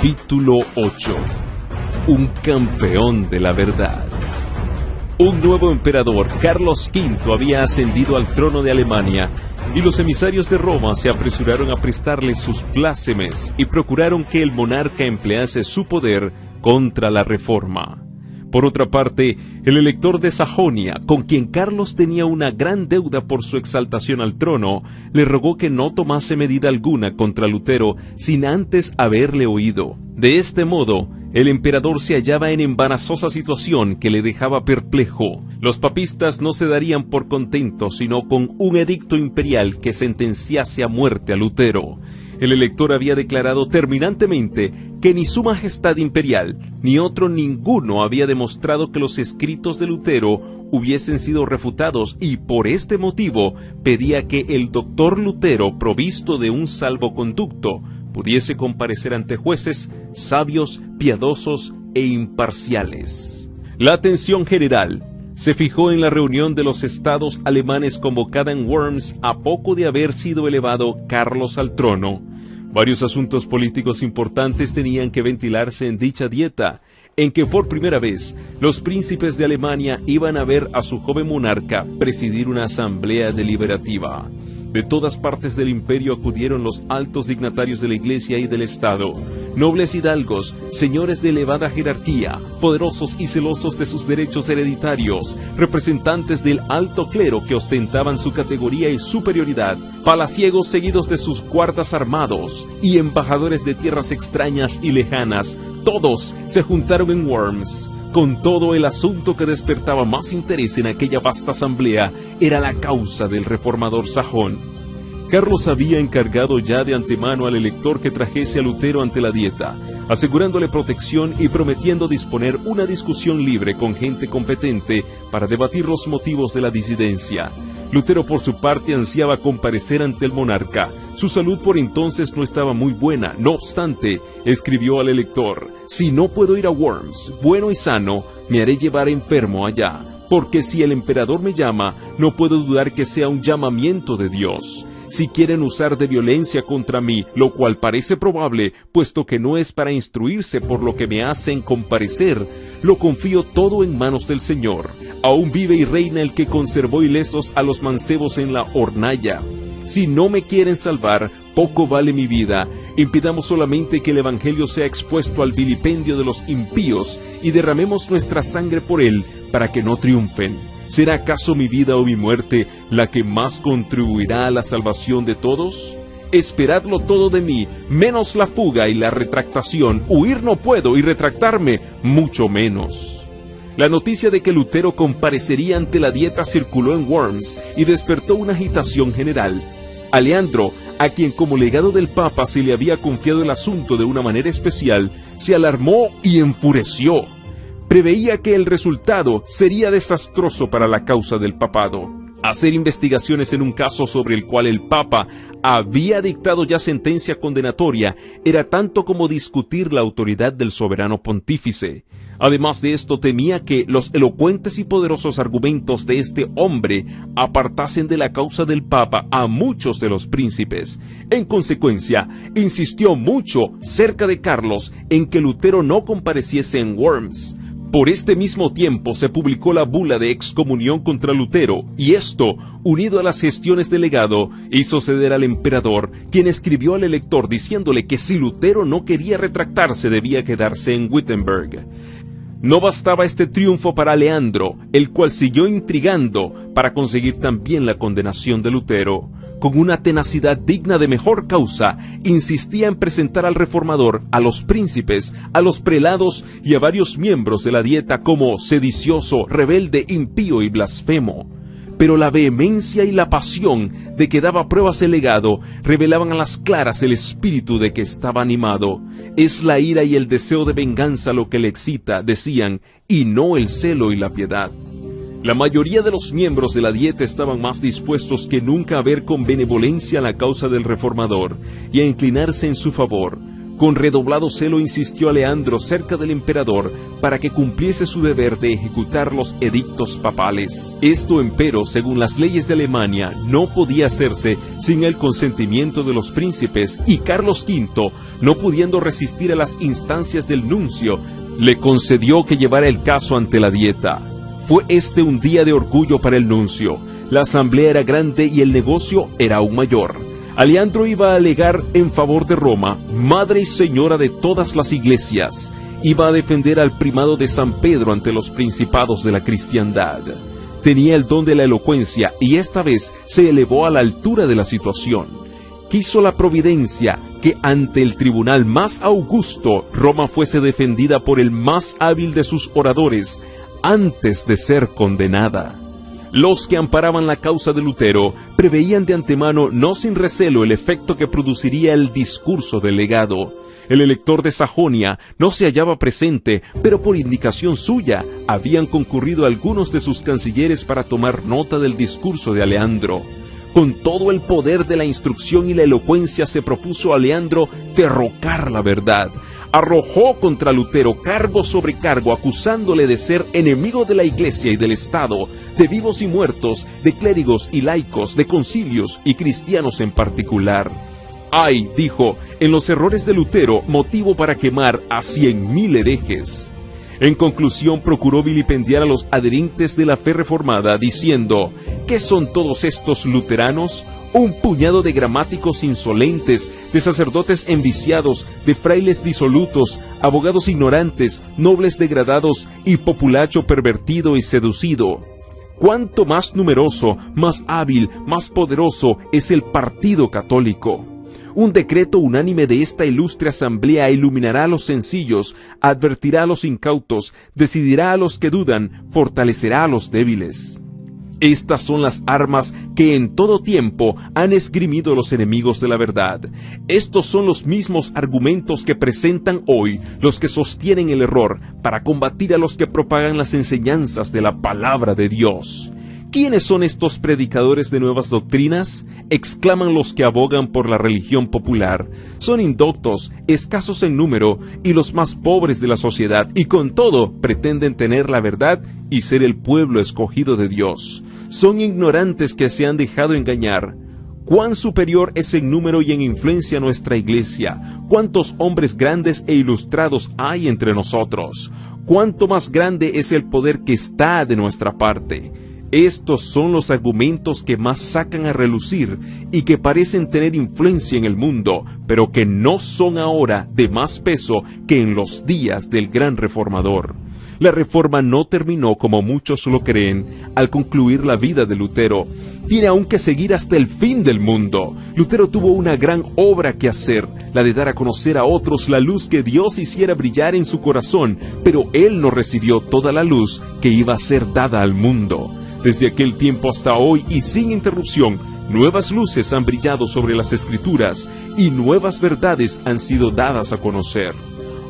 Capítulo 8. Un campeón de la verdad. Un nuevo emperador, Carlos V, había ascendido al trono de Alemania, y los emisarios de Roma se apresuraron a prestarle sus plácemes y procuraron que el monarca emplease su poder contra la reforma. Por otra parte, el elector de Sajonia, con quien Carlos tenía una gran deuda por su exaltación al trono, le rogó que no tomase medida alguna contra Lutero sin antes haberle oído. De este modo, el emperador se hallaba en embarazosa situación que le dejaba perplejo. Los papistas no se darían por contentos sino con un edicto imperial que sentenciase a muerte a Lutero. El elector había declarado terminantemente que ni su majestad imperial, ni otro ninguno había demostrado que los escritos de Lutero hubiesen sido refutados y por este motivo pedía que el doctor Lutero, provisto de un salvoconducto, pudiese comparecer ante jueces sabios, piadosos e imparciales. La atención general se fijó en la reunión de los estados alemanes convocada en Worms a poco de haber sido elevado Carlos al trono. Varios asuntos políticos importantes tenían que ventilarse en dicha dieta, en que por primera vez los príncipes de Alemania iban a ver a su joven monarca presidir una asamblea deliberativa. De todas partes del imperio acudieron los altos dignatarios de la Iglesia y del Estado, nobles hidalgos, señores de elevada jerarquía, poderosos y celosos de sus derechos hereditarios, representantes del alto clero que ostentaban su categoría y superioridad, palaciegos seguidos de sus guardas armados, y embajadores de tierras extrañas y lejanas. Todos se juntaron en Worms. Con todo, el asunto que despertaba más interés en aquella vasta asamblea era la causa del reformador sajón. Carlos había encargado ya de antemano al elector que trajese a Lutero ante la dieta, asegurándole protección y prometiendo disponer una discusión libre con gente competente para debatir los motivos de la disidencia. Lutero por su parte ansiaba comparecer ante el monarca. Su salud por entonces no estaba muy buena. No obstante, escribió al elector: «Si no puedo ir a Worms, bueno y sano, me haré llevar enfermo allá, porque si el emperador me llama, no puedo dudar que sea un llamamiento de Dios. Si quieren usar de violencia contra mí, lo cual parece probable, puesto que no es para instruirse por lo que me hacen comparecer, lo confío todo en manos del Señor. Aún vive y reina el que conservó ilesos a los mancebos en la hornalla. Si no me quieren salvar, poco vale mi vida. Impidamos solamente que el Evangelio sea expuesto al vilipendio de los impíos y derramemos nuestra sangre por él para que no triunfen. ¿Será acaso mi vida o mi muerte la que más contribuirá a la salvación de todos? Esperadlo todo de mí, menos la fuga y la retractación. Huir no puedo y retractarme mucho menos». La noticia de que Lutero comparecería ante la dieta circuló en Worms y despertó una agitación general. Aleandro, a quien como legado del Papa se le había confiado el asunto de una manera especial, se alarmó y enfureció. Preveía que el resultado sería desastroso para la causa del papado. Hacer investigaciones en un caso sobre el cual el Papa había dictado ya sentencia condenatoria era tanto como discutir la autoridad del soberano pontífice. Además de esto, temía que los elocuentes y poderosos argumentos de este hombre apartasen de la causa del Papa a muchos de los príncipes. En consecuencia, insistió mucho cerca de Carlos en que Lutero no compareciese en Worms. Por este mismo tiempo se publicó la bula de excomunión contra Lutero, y esto, unido a las gestiones del legado, hizo ceder al emperador, quien escribió al elector diciéndole que si Lutero no quería retractarse debía quedarse en Wittenberg. No bastaba este triunfo para Leandro, el cual siguió intrigando para conseguir también la condenación de Lutero. Con una tenacidad digna de mejor causa, insistía en presentar al reformador, a los príncipes, a los prelados y a varios miembros de la dieta como sedicioso, rebelde, impío y blasfemo. Pero la vehemencia y la pasión de que daba pruebas el legado revelaban a las claras el espíritu de que estaba animado. Es la ira y el deseo de venganza lo que le excita, decían, y no el celo y la piedad. La mayoría de los miembros de la dieta estaban más dispuestos que nunca a ver con benevolencia la causa del reformador y a inclinarse en su favor. Con redoblado celo insistió a Leandro cerca del emperador para que cumpliese su deber de ejecutar los edictos papales. Esto, empero, según las leyes de Alemania, no podía hacerse sin el consentimiento de los príncipes, y Carlos V, no pudiendo resistir a las instancias del nuncio, le concedió que llevara el caso ante la Dieta. Fue este un día de orgullo para el nuncio. La asamblea era grande y el negocio era aún mayor. Leandro iba a alegar en favor de Roma, madre y señora de todas las iglesias. Iba a defender al primado de San Pedro ante los principados de la cristiandad. Tenía el don de la elocuencia y esta vez se elevó a la altura de la situación. Quiso la providencia que ante el tribunal más augusto Roma fuese defendida por el más hábil de sus oradores antes de ser condenada. Los que amparaban la causa de Lutero preveían de antemano, no sin recelo, el efecto que produciría el discurso del legado. El elector de Sajonia no se hallaba presente, pero por indicación suya habían concurrido algunos de sus cancilleres para tomar nota del discurso de Aleandro. Con todo el poder de la instrucción y la elocuencia se propuso a Aleandro derrocar la verdad. Arrojó contra Lutero cargo sobre cargo, acusándole de ser enemigo de la Iglesia y del Estado, de vivos y muertos, de clérigos y laicos, de concilios y cristianos en particular. Hay, dijo, en los errores de Lutero motivo para quemar a 100.000 herejes. En conclusión, procuró vilipendiar a los adherentes de la fe reformada, diciendo: ¿qué son todos estos luteranos? Un puñado de gramáticos insolentes, de sacerdotes enviciados, de frailes disolutos, abogados ignorantes, nobles degradados y populacho pervertido y seducido. Cuánto más numeroso, más hábil, más poderoso es el partido católico. Un decreto unánime de esta ilustre asamblea iluminará a los sencillos, advertirá a los incautos, decidirá a los que dudan, fortalecerá a los débiles. Estas son las armas que en todo tiempo han esgrimido los enemigos de la verdad. Estos son los mismos argumentos que presentan hoy los que sostienen el error para combatir a los que propagan las enseñanzas de la palabra de Dios. ¿Quiénes son estos predicadores de nuevas doctrinas? Exclaman los que abogan por la religión popular. Son indoctos, escasos en número y los más pobres de la sociedad, y con todo pretenden tener la verdad y ser el pueblo escogido de Dios. Son ignorantes que se han dejado engañar. ¿Cuán superior es en número y en influencia nuestra iglesia? ¿Cuántos hombres grandes e ilustrados hay entre nosotros? ¿Cuánto más grande es el poder que está de nuestra parte? Estos son los argumentos que más sacan a relucir y que parecen tener influencia en el mundo, pero que no son ahora de más peso que en los días del gran reformador. La reforma no terminó, como muchos lo creen, al concluir la vida de Lutero. Tiene aún que seguir hasta el fin del mundo. Lutero tuvo una gran obra que hacer, la de dar a conocer a otros la luz que Dios hiciera brillar en su corazón, pero él no recibió toda la luz que iba a ser dada al mundo. Desde aquel tiempo hasta hoy y sin interrupción, nuevas luces han brillado sobre las Escrituras y nuevas verdades han sido dadas a conocer.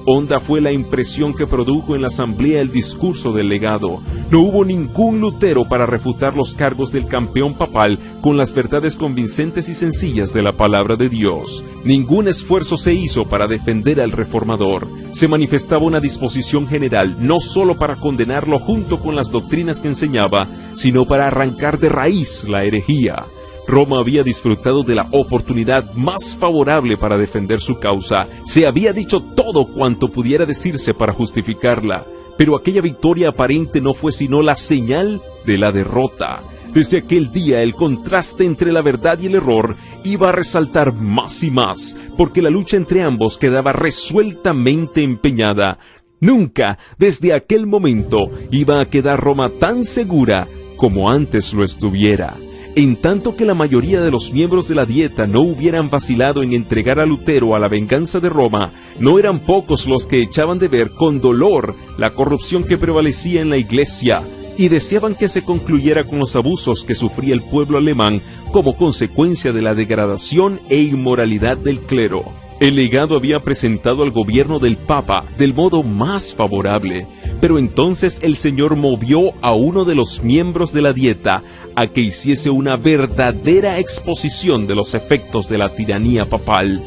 Honda fue la impresión que produjo en la asamblea el discurso del legado. No hubo ningún Lutero para refutar los cargos del campeón papal con las verdades convincentes y sencillas de la palabra de Dios. Ningún esfuerzo se hizo para defender al reformador. Se manifestaba una disposición general, no solo para condenarlo junto con las doctrinas que enseñaba, sino para arrancar de raíz la herejía. Roma había disfrutado de la oportunidad más favorable para defender su causa. Se había dicho todo cuanto pudiera decirse para justificarla, pero aquella victoria aparente no fue sino la señal de la derrota. Desde aquel día el contraste entre la verdad y el error iba a resaltar más y más, porque la lucha entre ambos quedaba resueltamente empeñada. Nunca, desde aquel momento, iba a quedar Roma tan segura como antes lo estuviera. En tanto que la mayoría de los miembros de la Dieta no hubieran vacilado en entregar a Lutero a la venganza de Roma, no eran pocos los que echaban de ver con dolor la corrupción que prevalecía en la Iglesia y deseaban que se concluyera con los abusos que sufría el pueblo alemán como consecuencia de la degradación e inmoralidad del clero. El legado había presentado al gobierno del Papa del modo más favorable, pero entonces el Señor movió a uno de los miembros de la Dieta a que hiciese una verdadera exposición de los efectos de la tiranía papal.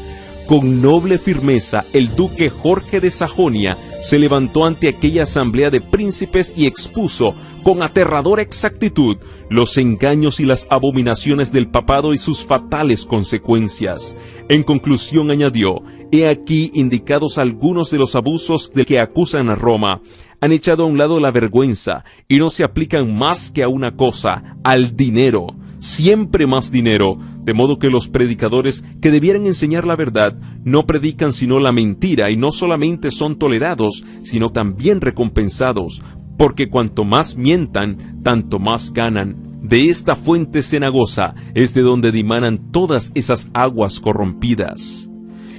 con noble firmeza el duque Jorge de Sajonia se levantó ante aquella asamblea de príncipes y expuso con aterradora exactitud los engaños y las abominaciones del papado y sus fatales consecuencias. En conclusión añadió: he aquí indicados algunos de los abusos de que acusan a Roma. Han echado a un lado la vergüenza y no se aplican más que a una cosa, al dinero, siempre más dinero, de modo que los predicadores que debieran enseñar la verdad no predican sino la mentira, y no solamente son tolerados, sino también recompensados, porque cuanto más mientan, tanto más ganan. De esta fuente cenagosa es de donde dimanan todas esas aguas corrompidas.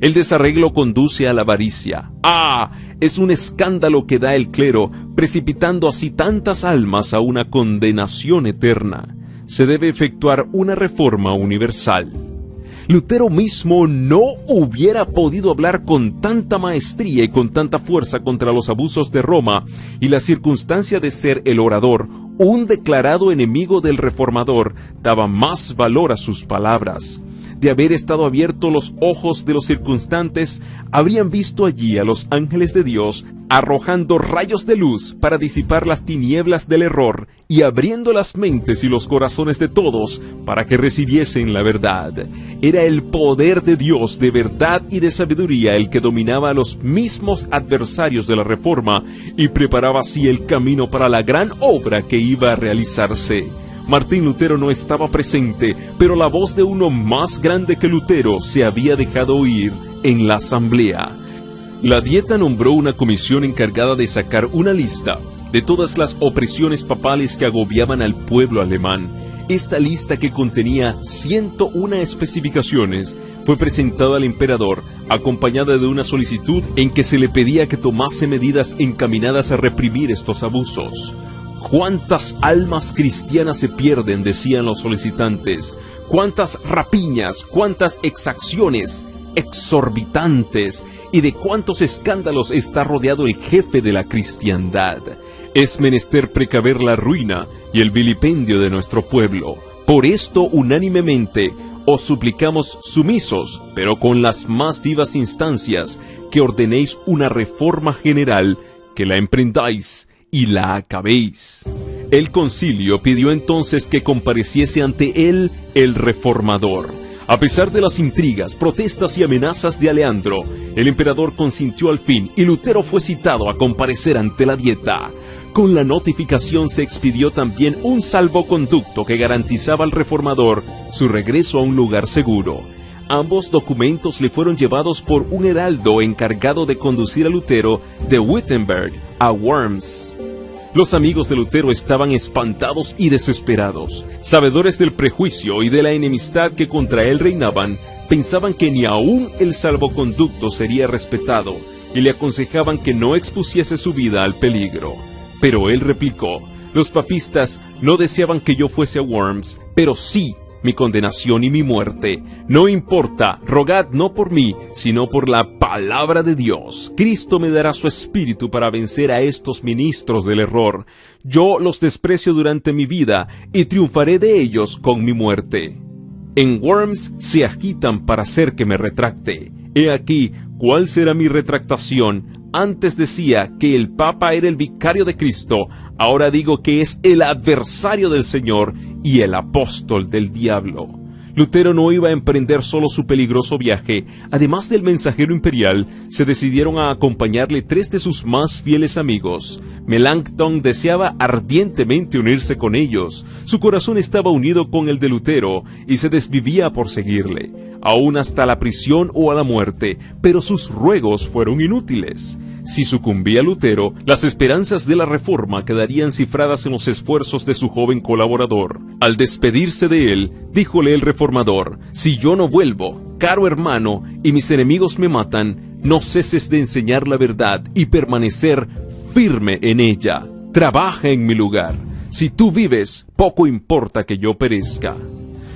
El desarreglo conduce a la avaricia. ¡Ah! Es un escándalo que da el clero, precipitando así tantas almas a una condenación eterna. Se debe efectuar una reforma universal. Lutero mismo no hubiera podido hablar con tanta maestría y con tanta fuerza contra los abusos de Roma, y la circunstancia de ser el orador, un declarado enemigo del reformador, daba más valor a sus palabras. De haber estado abiertos los ojos de los circunstantes, habrían visto allí a los ángeles de Dios arrojando rayos de luz para disipar las tinieblas del error y abriendo las mentes y los corazones de todos para que recibiesen la verdad. Era el poder de Dios de verdad y de sabiduría el que dominaba a los mismos adversarios de la Reforma y preparaba así el camino para la gran obra que iba a realizarse. Martín Lutero no estaba presente, pero la voz de uno más grande que Lutero se había dejado oír en la asamblea. La Dieta nombró una comisión encargada de sacar una lista de todas las opresiones papales que agobiaban al pueblo alemán. Esta lista, que contenía 101 especificaciones, fue presentada al emperador, acompañada de una solicitud en que se le pedía que tomase medidas encaminadas a reprimir estos abusos. ¿Cuántas almas cristianas se pierden?, decían los solicitantes. ¿Cuántas rapiñas, cuántas exacciones exorbitantes, y de cuántos escándalos está rodeado el jefe de la cristiandad? Es menester precaver la ruina y el vilipendio de nuestro pueblo. Por esto, unánimemente, os suplicamos sumisos, pero con las más vivas instancias, que ordenéis una reforma general, que la emprendáis y la acabéis. El concilio pidió entonces que compareciese ante él el reformador. A pesar de las intrigas, protestas y amenazas de Aleandro, el emperador consintió al fin y Lutero fue citado a comparecer ante la Dieta. Con la notificación se expidió también un salvoconducto que garantizaba al reformador su regreso a un lugar seguro. Ambos documentos le fueron llevados por un heraldo encargado de conducir a Lutero de Wittenberg a Worms. Los amigos de Lutero estaban espantados y desesperados. Sabedores del prejuicio y de la enemistad que contra él reinaban, pensaban que ni aún el salvoconducto sería respetado y le aconsejaban que no expusiese su vida al peligro. Pero él replicó: los papistas no deseaban que yo fuese a Worms, pero sí mi condenación y mi muerte. No importa, rogad no por mí, sino por la palabra de Dios. Cristo me dará su espíritu para vencer a estos ministros del error. Yo los desprecio durante mi vida y triunfaré de ellos con mi muerte. En Worms se agitan para hacer que me retracte. He aquí cuál será mi retractación. Antes decía que el Papa era el vicario de Cristo, ahora digo que es el adversario del Señor y el apóstol del diablo. Lutero no iba a emprender solo su peligroso viaje. Además del mensajero imperial, se decidieron a acompañarle 3 de sus más fieles amigos. Melanchthon deseaba ardientemente unirse con ellos. Su corazón estaba unido con el de Lutero y se desvivía por seguirle, aún hasta la prisión o a la muerte, pero sus ruegos fueron inútiles. Si sucumbía Lutero, las esperanzas de la Reforma quedarían cifradas en los esfuerzos de su joven colaborador. Al despedirse de él, díjole el reformador: si yo no vuelvo, caro hermano, y mis enemigos me matan, no ceses de enseñar la verdad y permanecer firme en ella. Trabaja en mi lugar. Si tú vives, poco importa que yo perezca.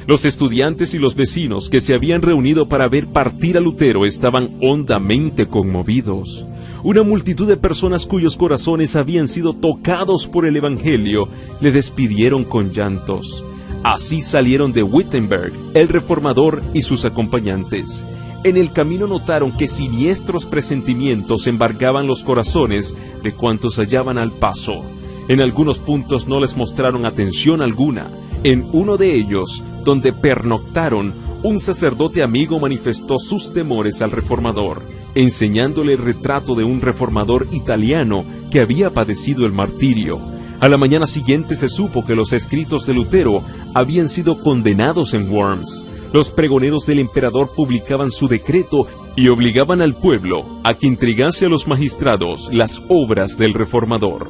Los estudiantes y los vecinos que se habían reunido para ver partir a Lutero estaban hondamente conmovidos. Una multitud de personas cuyos corazones habían sido tocados por el Evangelio le despidieron con llantos. Así salieron de Wittenberg el reformador y sus acompañantes. En el camino notaron que siniestros presentimientos embargaban los corazones de cuantos hallaban al paso. En algunos puntos no les mostraron atención alguna. En uno de ellos, donde pernoctaron, un sacerdote amigo manifestó sus temores al reformador, enseñándole el retrato de un reformador italiano que había padecido el martirio. A la mañana siguiente se supo que los escritos de Lutero habían sido condenados en Worms. Los pregoneros del emperador publicaban su decreto y obligaban al pueblo a que entregase a los magistrados las obras del reformador.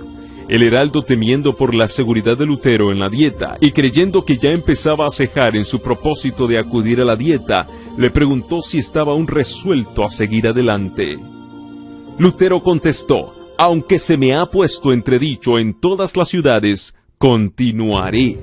El heraldo, temiendo por la seguridad de Lutero en la dieta y creyendo que ya empezaba a cejar en su propósito de acudir a la dieta, le preguntó si estaba aún resuelto a seguir adelante. Lutero contestó: «Aunque se me ha puesto entredicho en todas las ciudades, continuaré».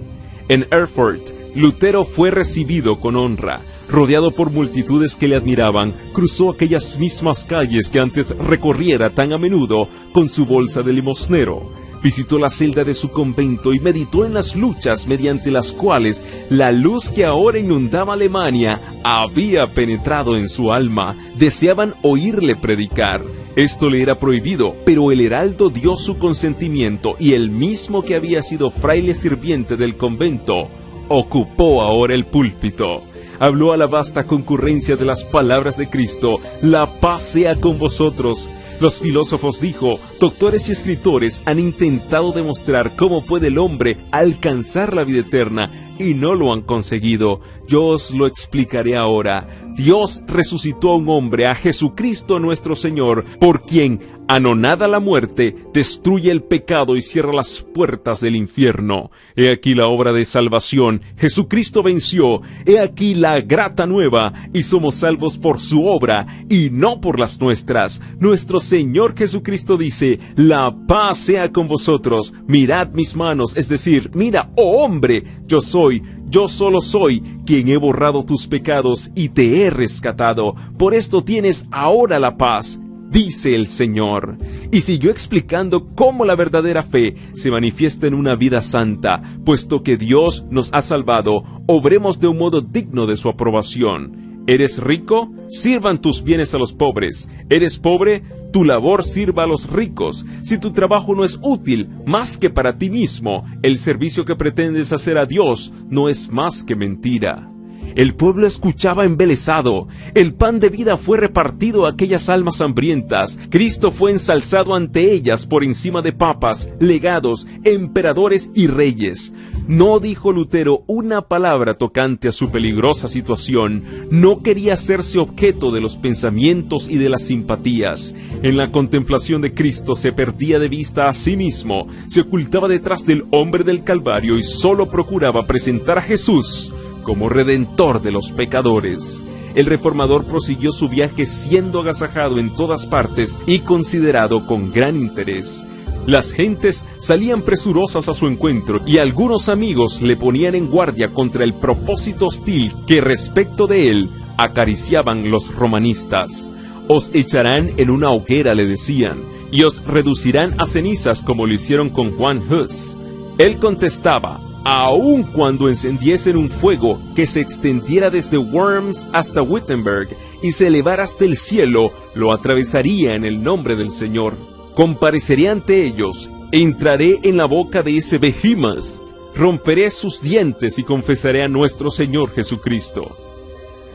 En Erfurt, Lutero fue recibido con honra. Rodeado por multitudes que le admiraban, cruzó aquellas mismas calles que antes recorriera tan a menudo con su bolsa de limosnero. Visitó la celda de su convento y meditó en las luchas mediante las cuales la luz que ahora inundaba Alemania había penetrado en su alma. Deseaban oírle predicar. Esto le era prohibido, pero el heraldo dio su consentimiento y el mismo que había sido fraile sirviente del convento ocupó ahora el púlpito. Habló a la vasta concurrencia de las palabras de Cristo: «La paz sea con vosotros». Los filósofos, dijo, doctores y escritores han intentado demostrar cómo puede el hombre alcanzar la vida eterna y no lo han conseguido. Yo os lo explicaré ahora. Dios resucitó a un hombre, a Jesucristo nuestro Señor, por quien anonada la muerte, destruye el pecado y cierra las puertas del infierno. He aquí la obra de salvación. Jesucristo venció. He aquí la grata nueva, y somos salvos por su obra y no por las nuestras. Nuestro Señor Jesucristo dice: «La paz sea con vosotros. Mirad mis manos», es decir, mira, oh hombre, yo solo soy quien he borrado tus pecados y te he rescatado. Por esto tienes ahora la paz, dice el Señor. Y siguió explicando cómo la verdadera fe se manifiesta en una vida santa. Puesto que Dios nos ha salvado, obremos de un modo digno de su aprobación. ¿Eres rico? Sirvan tus bienes a los pobres. ¿Eres pobre? Tu labor sirva a los ricos. Si tu trabajo no es útil más que para ti mismo, el servicio que pretendes hacer a Dios no es más que mentira. El pueblo escuchaba embelesado. El pan de vida fue repartido a aquellas almas hambrientas. Cristo fue ensalzado ante ellas por encima de papas, legados, emperadores y reyes. No dijo Lutero una palabra tocante a su peligrosa situación. No quería hacerse objeto de los pensamientos y de las simpatías. En la contemplación de Cristo se perdía de vista a sí mismo, se ocultaba detrás del hombre del Calvario y solo procuraba presentar a Jesús como redentor de los pecadores. El reformador prosiguió su viaje siendo agasajado en todas partes y considerado con gran interés. Las gentes salían presurosas a su encuentro y algunos amigos le ponían en guardia contra el propósito hostil que respecto de él acariciaban los romanistas. «Os echarán en una hoguera», le decían, «y os reducirán a cenizas como lo hicieron con Juan Hus». Él contestaba: «Aun cuando encendiesen un fuego que se extendiera desde Worms hasta Wittenberg y se elevara hasta el cielo, lo atravesaría en el nombre del Señor. Compareceré ante ellos, entraré en la boca de ese behemoth, romperé sus dientes y confesaré a nuestro Señor Jesucristo».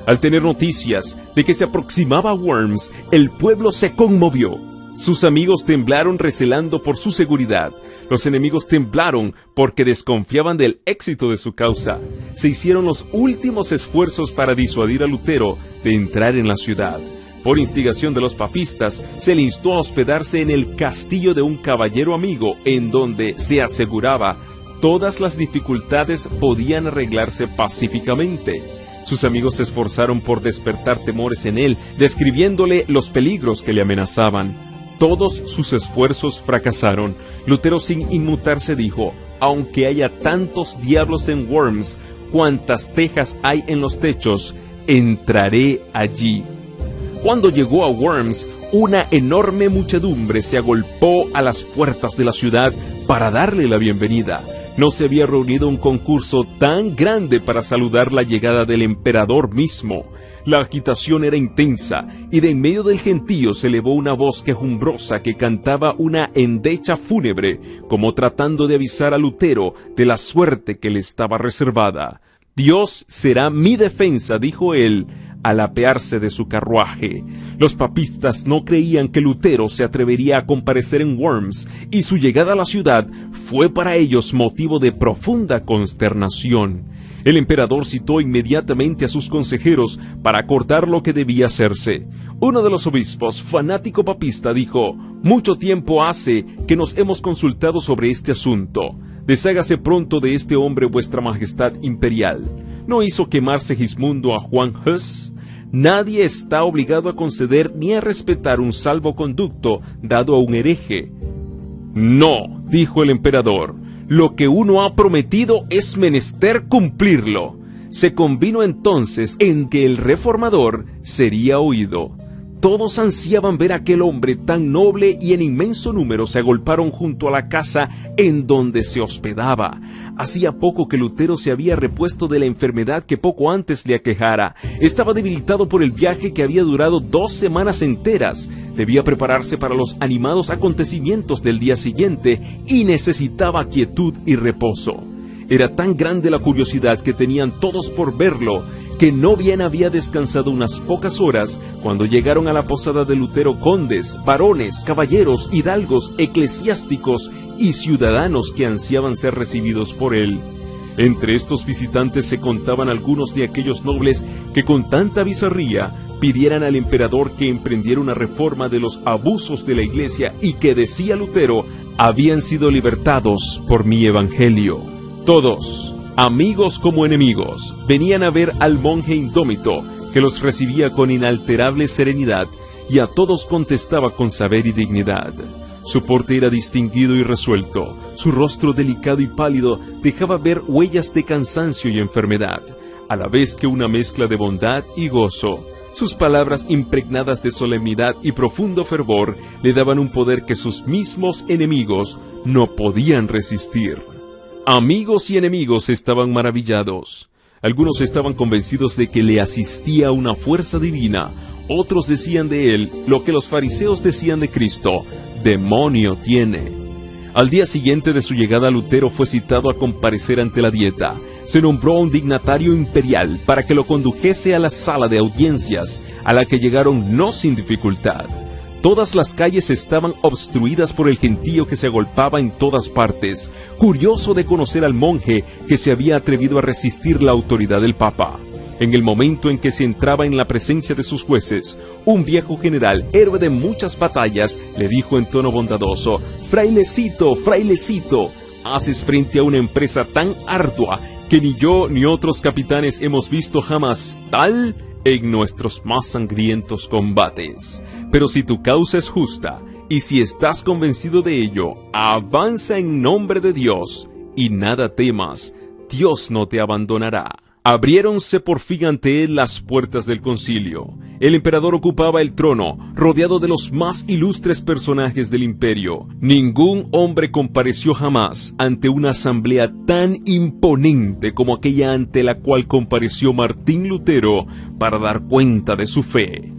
Al tener noticias de que se aproximaba a Worms, el pueblo se conmovió. Sus amigos temblaron recelando por su seguridad. Los enemigos temblaron porque desconfiaban del éxito de su causa. Se hicieron los últimos esfuerzos para disuadir a Lutero de entrar en la ciudad. Por instigación de los papistas, se le instó a hospedarse en el castillo de un caballero amigo, en donde, se aseguraba, todas las dificultades podían arreglarse pacíficamente. Sus amigos se esforzaron por despertar temores en él, describiéndole los peligros que le amenazaban. Todos sus esfuerzos fracasaron. Lutero, sin inmutarse, dijo: «Aunque haya tantos diablos en Worms, cuantas tejas hay en los techos, entraré allí». Cuando llegó a Worms, una enorme muchedumbre se agolpó a las puertas de la ciudad para darle la bienvenida. No se había reunido un concurso tan grande para saludar la llegada del emperador mismo. La agitación era intensa, y de en medio del gentío se elevó una voz quejumbrosa que cantaba una endecha fúnebre, como tratando de avisar a Lutero de la suerte que le estaba reservada. «Dios será mi defensa», dijo él, al apearse de su carruaje. Los papistas no creían que Lutero se atrevería a comparecer en Worms, y su llegada a la ciudad fue para ellos motivo de profunda consternación. El emperador citó inmediatamente a sus consejeros para acordar lo que debía hacerse. Uno de los obispos, fanático papista, dijo: «Mucho tiempo hace que nos hemos consultado sobre este asunto. Deshágase pronto de este hombre vuestra majestad imperial. ¿No hizo quemar Segismundo a Juan Hus? Nadie está obligado a conceder ni a respetar un salvoconducto dado a un hereje». «No», dijo el emperador, «lo que uno ha prometido es menester cumplirlo». Se convino entonces en que el reformador sería oído. Todos ansiaban ver a aquel hombre tan noble y en inmenso número se agolparon junto a la casa en donde se hospedaba. Hacía poco que Lutero se había repuesto de la enfermedad que poco antes le aquejara. Estaba debilitado por el viaje que había durado 2 semanas enteras. Debía prepararse para los animados acontecimientos del día siguiente y necesitaba quietud y reposo. Era tan grande la curiosidad que tenían todos por verlo, que no bien había descansado unas pocas horas cuando llegaron a la posada de Lutero condes, varones, caballeros, hidalgos, eclesiásticos y ciudadanos que ansiaban ser recibidos por él. Entre estos visitantes se contaban algunos de aquellos nobles que con tanta bizarría pidieran al emperador que emprendiera una reforma de los abusos de la Iglesia y que, decía Lutero, habían sido libertados por mi evangelio. Todos, amigos como enemigos, venían a ver al monje indómito, que los recibía con inalterable serenidad y a todos contestaba con saber y dignidad. Su porte era distinguido y resuelto, su rostro delicado y pálido dejaba ver huellas de cansancio y enfermedad, a la vez que una mezcla de bondad y gozo. Sus palabras, impregnadas de solemnidad y profundo fervor, le daban un poder que sus mismos enemigos no podían resistir. Amigos y enemigos estaban maravillados. Algunos estaban convencidos de que le asistía una fuerza divina. Otros decían de él lo que los fariseos decían de Cristo: demonio tiene. Al día siguiente de su llegada, Lutero fue citado a comparecer ante la Dieta. Se nombró a un dignatario imperial para que lo condujese a la sala de audiencias, a la que llegaron no sin dificultad. Todas las calles estaban obstruidas por el gentío que se agolpaba en todas partes, curioso de conocer al monje que se había atrevido a resistir la autoridad del Papa. En el momento en que se entraba en la presencia de sus jueces, un viejo general, héroe de muchas batallas, le dijo en tono bondadoso: «Frailecito, frailecito, haces frente a una empresa tan ardua que ni yo ni otros capitanes hemos visto jamás tal en nuestros más sangrientos combates. Pero si tu causa es justa, y si estás convencido de ello, avanza en nombre de Dios, y nada temas, Dios no te abandonará». Abriéronse por fin ante él las puertas del concilio. El emperador ocupaba el trono, rodeado de los más ilustres personajes del imperio. Ningún hombre compareció jamás ante una asamblea tan imponente como aquella ante la cual compareció Martín Lutero para dar cuenta de su fe.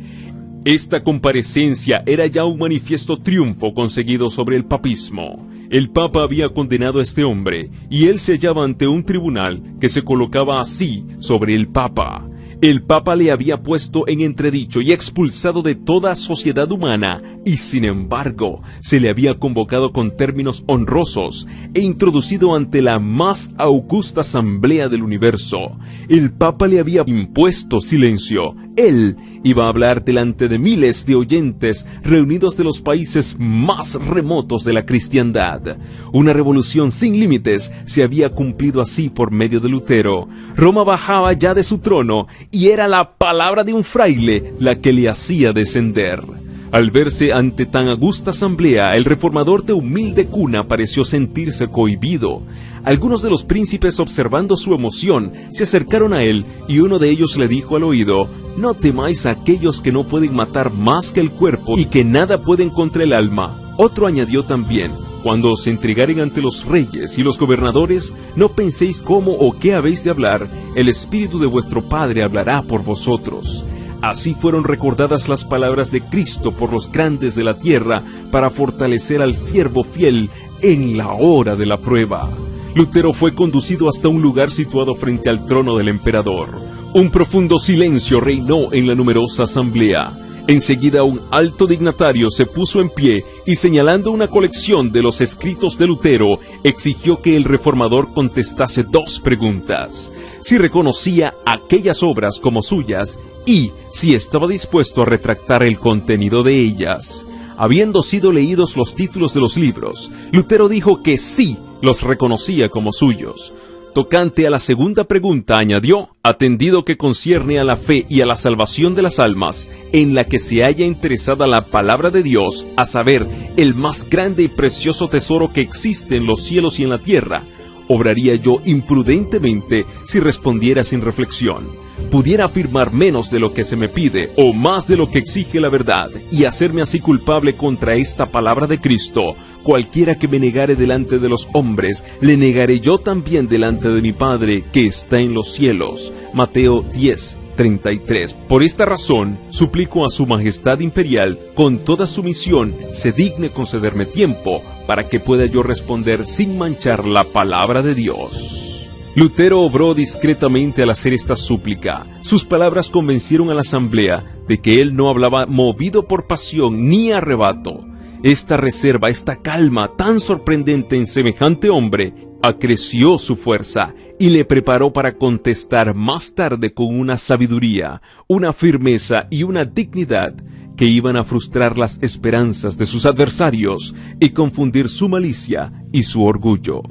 Esta comparecencia era ya un manifiesto triunfo conseguido sobre el papismo. El Papa había condenado a este hombre, y él se hallaba ante un tribunal que se colocaba así sobre el Papa. El Papa le había puesto en entredicho y expulsado de toda sociedad humana, y sin embargo se le había convocado con términos honrosos e introducido ante la más augusta asamblea del universo. El Papa le había impuesto silencio. Él iba a hablar delante de miles de oyentes reunidos de los países más remotos de la cristiandad. Una revolución sin límites se había cumplido así por medio de Lutero. Roma bajaba ya de su trono y era la palabra de un fraile la que le hacía descender. Al verse ante tan augusta asamblea, el reformador de humilde cuna pareció sentirse cohibido. Algunos de los príncipes, observando su emoción, se acercaron a él, y uno de ellos le dijo al oído: «No temáis a aquellos que no pueden matar más que el cuerpo y que nada pueden contra el alma». Otro añadió también: cuando os entregaren ante los reyes y los gobernadores, no penséis cómo o qué habéis de hablar, el Espíritu de vuestro Padre hablará por vosotros. Así fueron recordadas las palabras de Cristo por los grandes de la tierra para fortalecer al siervo fiel en la hora de la prueba. Lutero fue conducido hasta un lugar situado frente al trono del emperador. Un profundo silencio reinó en la numerosa asamblea. Enseguida un alto dignatario se puso en pie y, señalando una colección de los escritos de Lutero, exigió que el reformador contestase 2 preguntas: si reconocía aquellas obras como suyas y si estaba dispuesto a retractar el contenido de ellas. Habiendo sido leídos los títulos de los libros, Lutero dijo que sí los reconocía como suyos. Tocante a la segunda pregunta, añadió: atendido que concierne a la fe y a la salvación de las almas, en la que se halla interesada la palabra de Dios, a saber, el más grande y precioso tesoro que existe en los cielos y en la tierra, obraría yo imprudentemente si respondiera sin reflexión. Pudiera afirmar menos de lo que se me pide, o más de lo que exige la verdad, y hacerme así culpable contra esta palabra de Cristo. Cualquiera que me negare delante de los hombres, le negaré yo también delante de mi Padre que está en los cielos. Mateo 10:33. Por esta razón, suplico a su Majestad Imperial, con toda sumisión, se digne concederme tiempo, para que pueda yo responder sin manchar la palabra de Dios. Lutero obró discretamente al hacer esta súplica. Sus palabras convencieron a la asamblea de que él no hablaba movido por pasión ni arrebato. Esta reserva, esta calma tan sorprendente en semejante hombre, acreció su fuerza y le preparó para contestar más tarde con una sabiduría, una firmeza y una dignidad que iban a frustrar las esperanzas de sus adversarios y confundir su malicia y su orgullo.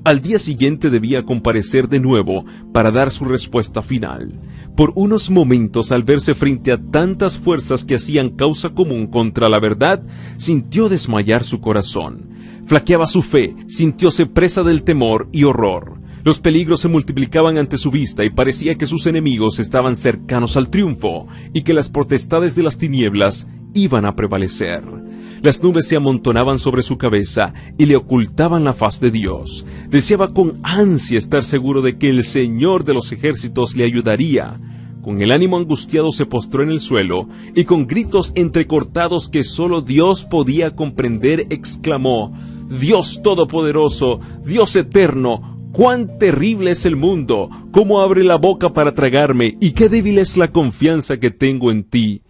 Al día siguiente debía comparecer de nuevo para dar su respuesta final. Por unos momentos, al verse frente a tantas fuerzas que hacían causa común contra la verdad, sintió desmayar su corazón. Flaqueaba su fe, sintióse presa del temor y horror. Los peligros se multiplicaban ante su vista y parecía que sus enemigos estaban cercanos al triunfo y que las potestades de las tinieblas iban a prevalecer. Las nubes se amontonaban sobre su cabeza y le ocultaban la faz de Dios. Deseaba con ansia estar seguro de que el Señor de los ejércitos le ayudaría. Con el ánimo angustiado se postró en el suelo y con gritos entrecortados que solo Dios podía comprender exclamó: «Dios Todopoderoso, Dios Eterno, cuán terrible es el mundo, cómo abre la boca para tragarme y qué débil es la confianza que tengo en ti.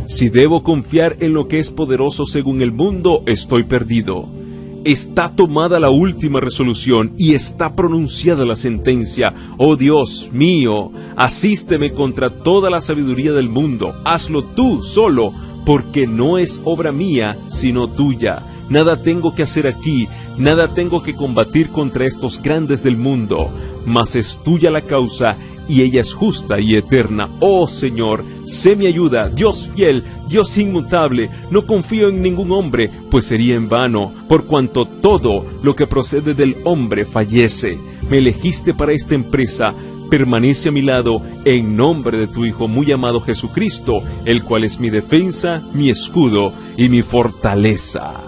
Si debo confiar en lo que es poderoso según el mundo, estoy perdido. Está tomada la última resolución y está pronunciada la sentencia. Oh Dios mío, asísteme contra toda la sabiduría del mundo. Hazlo tú solo, porque no es obra mía, sino tuya. Nada tengo que hacer aquí, nada tengo que combatir contra estos grandes del mundo, mas es tuya la causa, y ella es justa y eterna. Oh Señor, sé mi ayuda, Dios fiel, Dios inmutable. No confío en ningún hombre, pues sería en vano, por cuanto todo lo que procede del hombre fallece. Me elegiste para esta empresa. Permanece a mi lado en nombre de tu Hijo muy amado Jesucristo, el cual es mi defensa, mi escudo y mi fortaleza».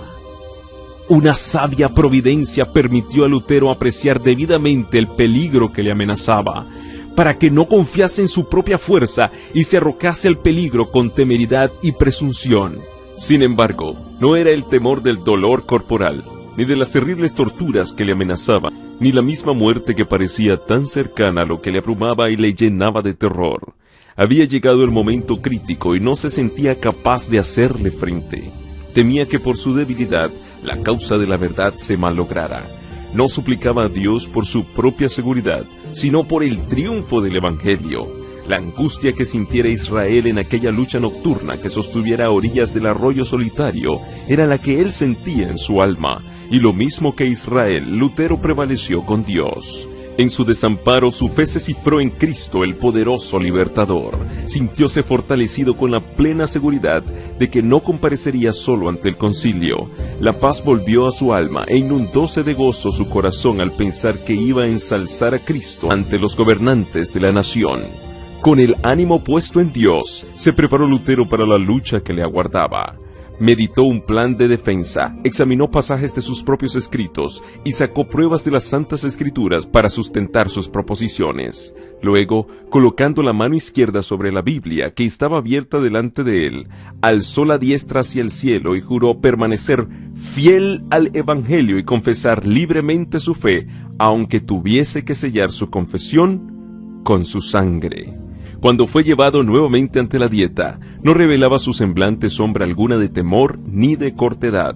Una sabia providencia permitió a Lutero apreciar debidamente el peligro que le amenazaba, para que no confiase en su propia fuerza y se arrojase al peligro con temeridad y presunción. Sin embargo, no era el temor del dolor corporal, ni de las terribles torturas que le amenazaban, ni la misma muerte que parecía tan cercana lo que le abrumaba y le llenaba de terror. Había llegado el momento crítico y no se sentía capaz de hacerle frente. Temía que por su debilidad la causa de la verdad se malograra. No suplicaba a Dios por su propia seguridad, sino por el triunfo del Evangelio. La angustia que sintiera Israel en aquella lucha nocturna que sostuviera a orillas del arroyo solitario era la que él sentía en su alma, y lo mismo que Israel, Lutero prevaleció con Dios. En su desamparo, su fe se cifró en Cristo, el poderoso libertador. Sintióse fortalecido con la plena seguridad de que no comparecería solo ante el concilio. La paz volvió a su alma e inundóse de gozo su corazón al pensar que iba a ensalzar a Cristo ante los gobernantes de la nación. Con el ánimo puesto en Dios, se preparó Lutero para la lucha que le aguardaba. Meditó un plan de defensa, examinó pasajes de sus propios escritos y sacó pruebas de las Santas Escrituras para sustentar sus proposiciones. Luego, colocando la mano izquierda sobre la Biblia, que estaba abierta delante de él, alzó la diestra hacia el cielo y juró permanecer fiel al Evangelio y confesar libremente su fe, aunque tuviese que sellar su confesión con su sangre. Cuando fue llevado nuevamente ante la dieta, no revelaba su semblante sombra alguna de temor ni de cortedad.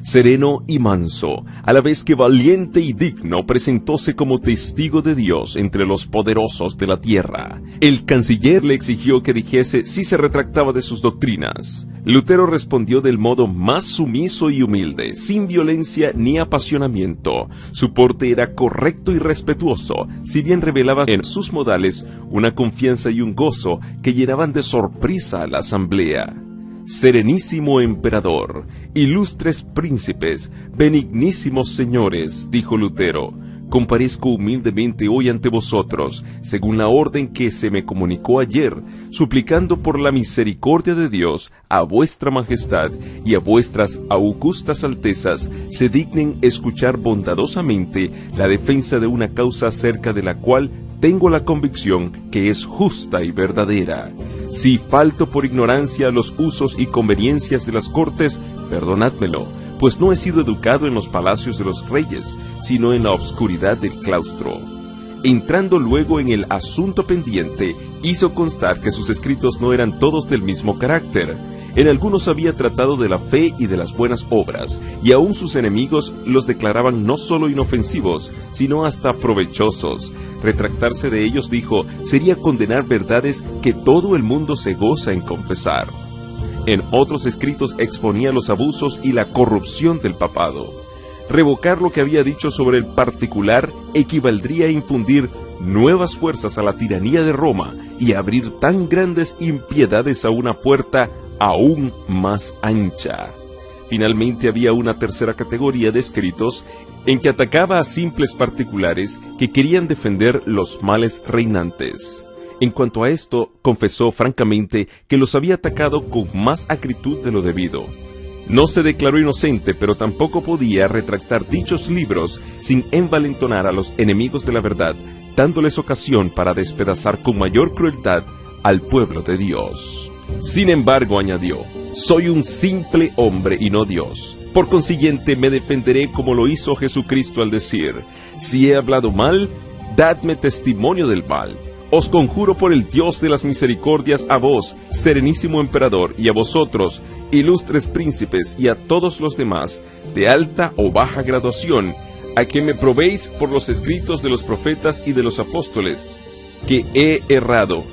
Sereno y manso, a la vez que valiente y digno, presentóse como testigo de Dios entre los poderosos de la tierra. El canciller le exigió que dijese si se retractaba de sus doctrinas. Lutero respondió del modo más sumiso y humilde, sin violencia ni apasionamiento. Su porte era correcto y respetuoso, si bien revelaba en sus modales una confianza y un gozo que llenaban de sorpresa a la asamblea. Serenísimo emperador, ilustres príncipes, benignísimos señores, dijo Lutero, comparezco humildemente hoy ante vosotros, según la orden que se me comunicó ayer, suplicando por la misericordia de Dios a vuestra majestad y a vuestras augustas altezas se dignen escuchar bondadosamente la defensa de una causa acerca de la cual tengo la convicción que es justa y verdadera. Si falto por ignorancia a los usos y conveniencias de las cortes, perdonádmelo, pues no he sido educado en los palacios de los reyes, sino en la obscuridad del claustro. Entrando luego en el asunto pendiente, hizo constar que sus escritos no eran todos del mismo carácter. En algunos había tratado de la fe y de las buenas obras, y aún sus enemigos los declaraban no solo inofensivos, sino hasta provechosos. Retractarse de ellos, dijo, sería condenar verdades que todo el mundo se goza en confesar. En otros escritos exponía los abusos y la corrupción del papado. Revocar lo que había dicho sobre el particular equivaldría a infundir nuevas fuerzas a la tiranía de Roma y abrir tan grandes impiedades a una puerta aún más ancha. Finalmente había una tercera categoría de escritos en que atacaba a simples particulares que querían defender los males reinantes. En cuanto a esto, confesó francamente que los había atacado con más acritud de lo debido. No se declaró inocente, pero tampoco podía retractar dichos libros sin envalentonar a los enemigos de la verdad, dándoles ocasión para despedazar con mayor crueldad al pueblo de Dios. Sin embargo, añadió, soy un simple hombre y no Dios. Por consiguiente, me defenderé como lo hizo Jesucristo al decir, si he hablado mal, dadme testimonio del mal. Os conjuro por el Dios de las misericordias a vos, serenísimo emperador, y a vosotros, ilustres príncipes, y a todos los demás, de alta o baja graduación, a que me probéis por los escritos de los profetas y de los apóstoles, que he errado.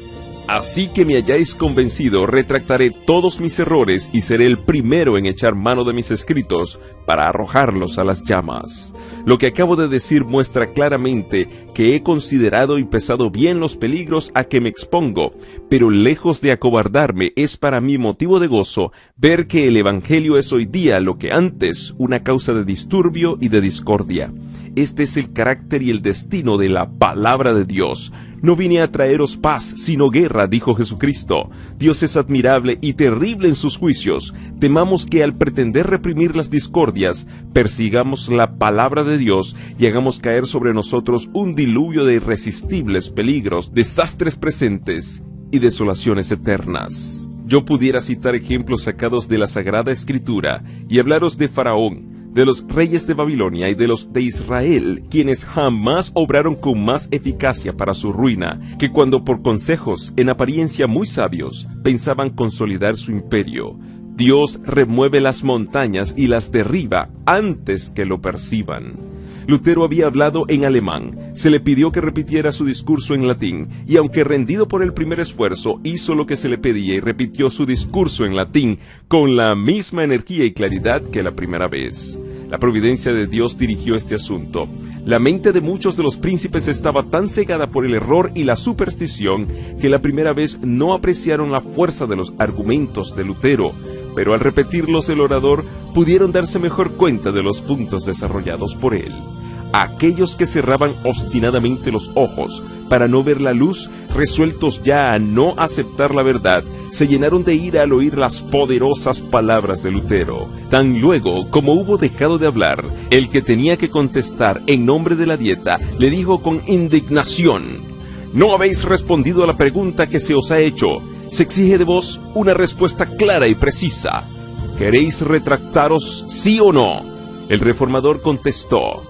Así que me hayáis convencido, retractaré todos mis errores y seré el primero en echar mano de mis escritos para arrojarlos a las llamas. Lo que acabo de decir muestra claramente que he considerado y pesado bien los peligros a que me expongo, pero lejos de acobardarme es para mí motivo de gozo ver que el Evangelio es hoy día lo que antes una causa de disturbio y de discordia. Este es el carácter y el destino de la palabra de Dios. No vine a traeros paz, sino guerra, dijo Jesucristo. Dios es admirable y terrible en sus juicios. Temamos que al pretender reprimir las discordias, persigamos la palabra de Dios y hagamos caer sobre nosotros un diluvio de irresistibles peligros, desastres presentes y desolaciones eternas. Yo pudiera citar ejemplos sacados de la Sagrada Escritura y hablaros de Faraón, de los reyes de Babilonia y de los de Israel, quienes jamás obraron con más eficacia para su ruina que cuando por consejos, en apariencia muy sabios, pensaban consolidar su imperio. Dios remueve las montañas y las derriba antes que lo perciban. Lutero había hablado en alemán, se le pidió que repitiera su discurso en latín, y aunque rendido por el primer esfuerzo, hizo lo que se le pedía y repitió su discurso en latín con la misma energía y claridad que la primera vez. La providencia de Dios dirigió este asunto. La mente de muchos de los príncipes estaba tan cegada por el error y la superstición que la primera vez no apreciaron la fuerza de los argumentos de Lutero, pero al repetirlos el orador pudieron darse mejor cuenta de los puntos desarrollados por él. Aquellos que cerraban obstinadamente los ojos para no ver la luz, resueltos ya a no aceptar la verdad, se llenaron de ira al oír las poderosas palabras de Lutero. Tan luego como hubo dejado de hablar, el que tenía que contestar en nombre de la Dieta le dijo con indignación: «No habéis respondido a la pregunta que se os ha hecho. Se exige de vos una respuesta clara y precisa. ¿Queréis retractaros, sí o no?». El reformador contestó: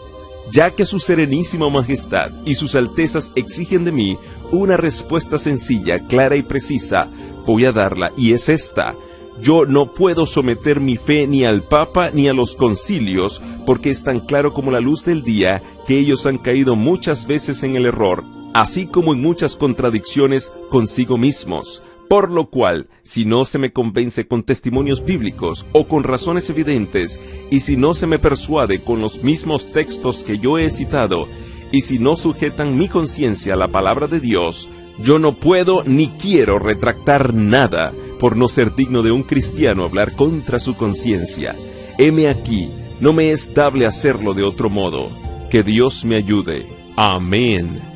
«Ya que su Serenísima Majestad y sus Altezas exigen de mí una respuesta sencilla, clara y precisa, voy a darla, y es esta. Yo no puedo someter mi fe ni al Papa ni a los concilios, porque es tan claro como la luz del día que ellos han caído muchas veces en el error, así como en muchas contradicciones consigo mismos. Por lo cual, si no se me convence con testimonios bíblicos o con razones evidentes, y si no se me persuade con los mismos textos que yo he citado, y si no sujetan mi conciencia a la palabra de Dios, yo no puedo ni quiero retractar nada, por no ser digno de un cristiano hablar contra su conciencia. Heme aquí, no me es dable hacerlo de otro modo. Que Dios me ayude. Amén».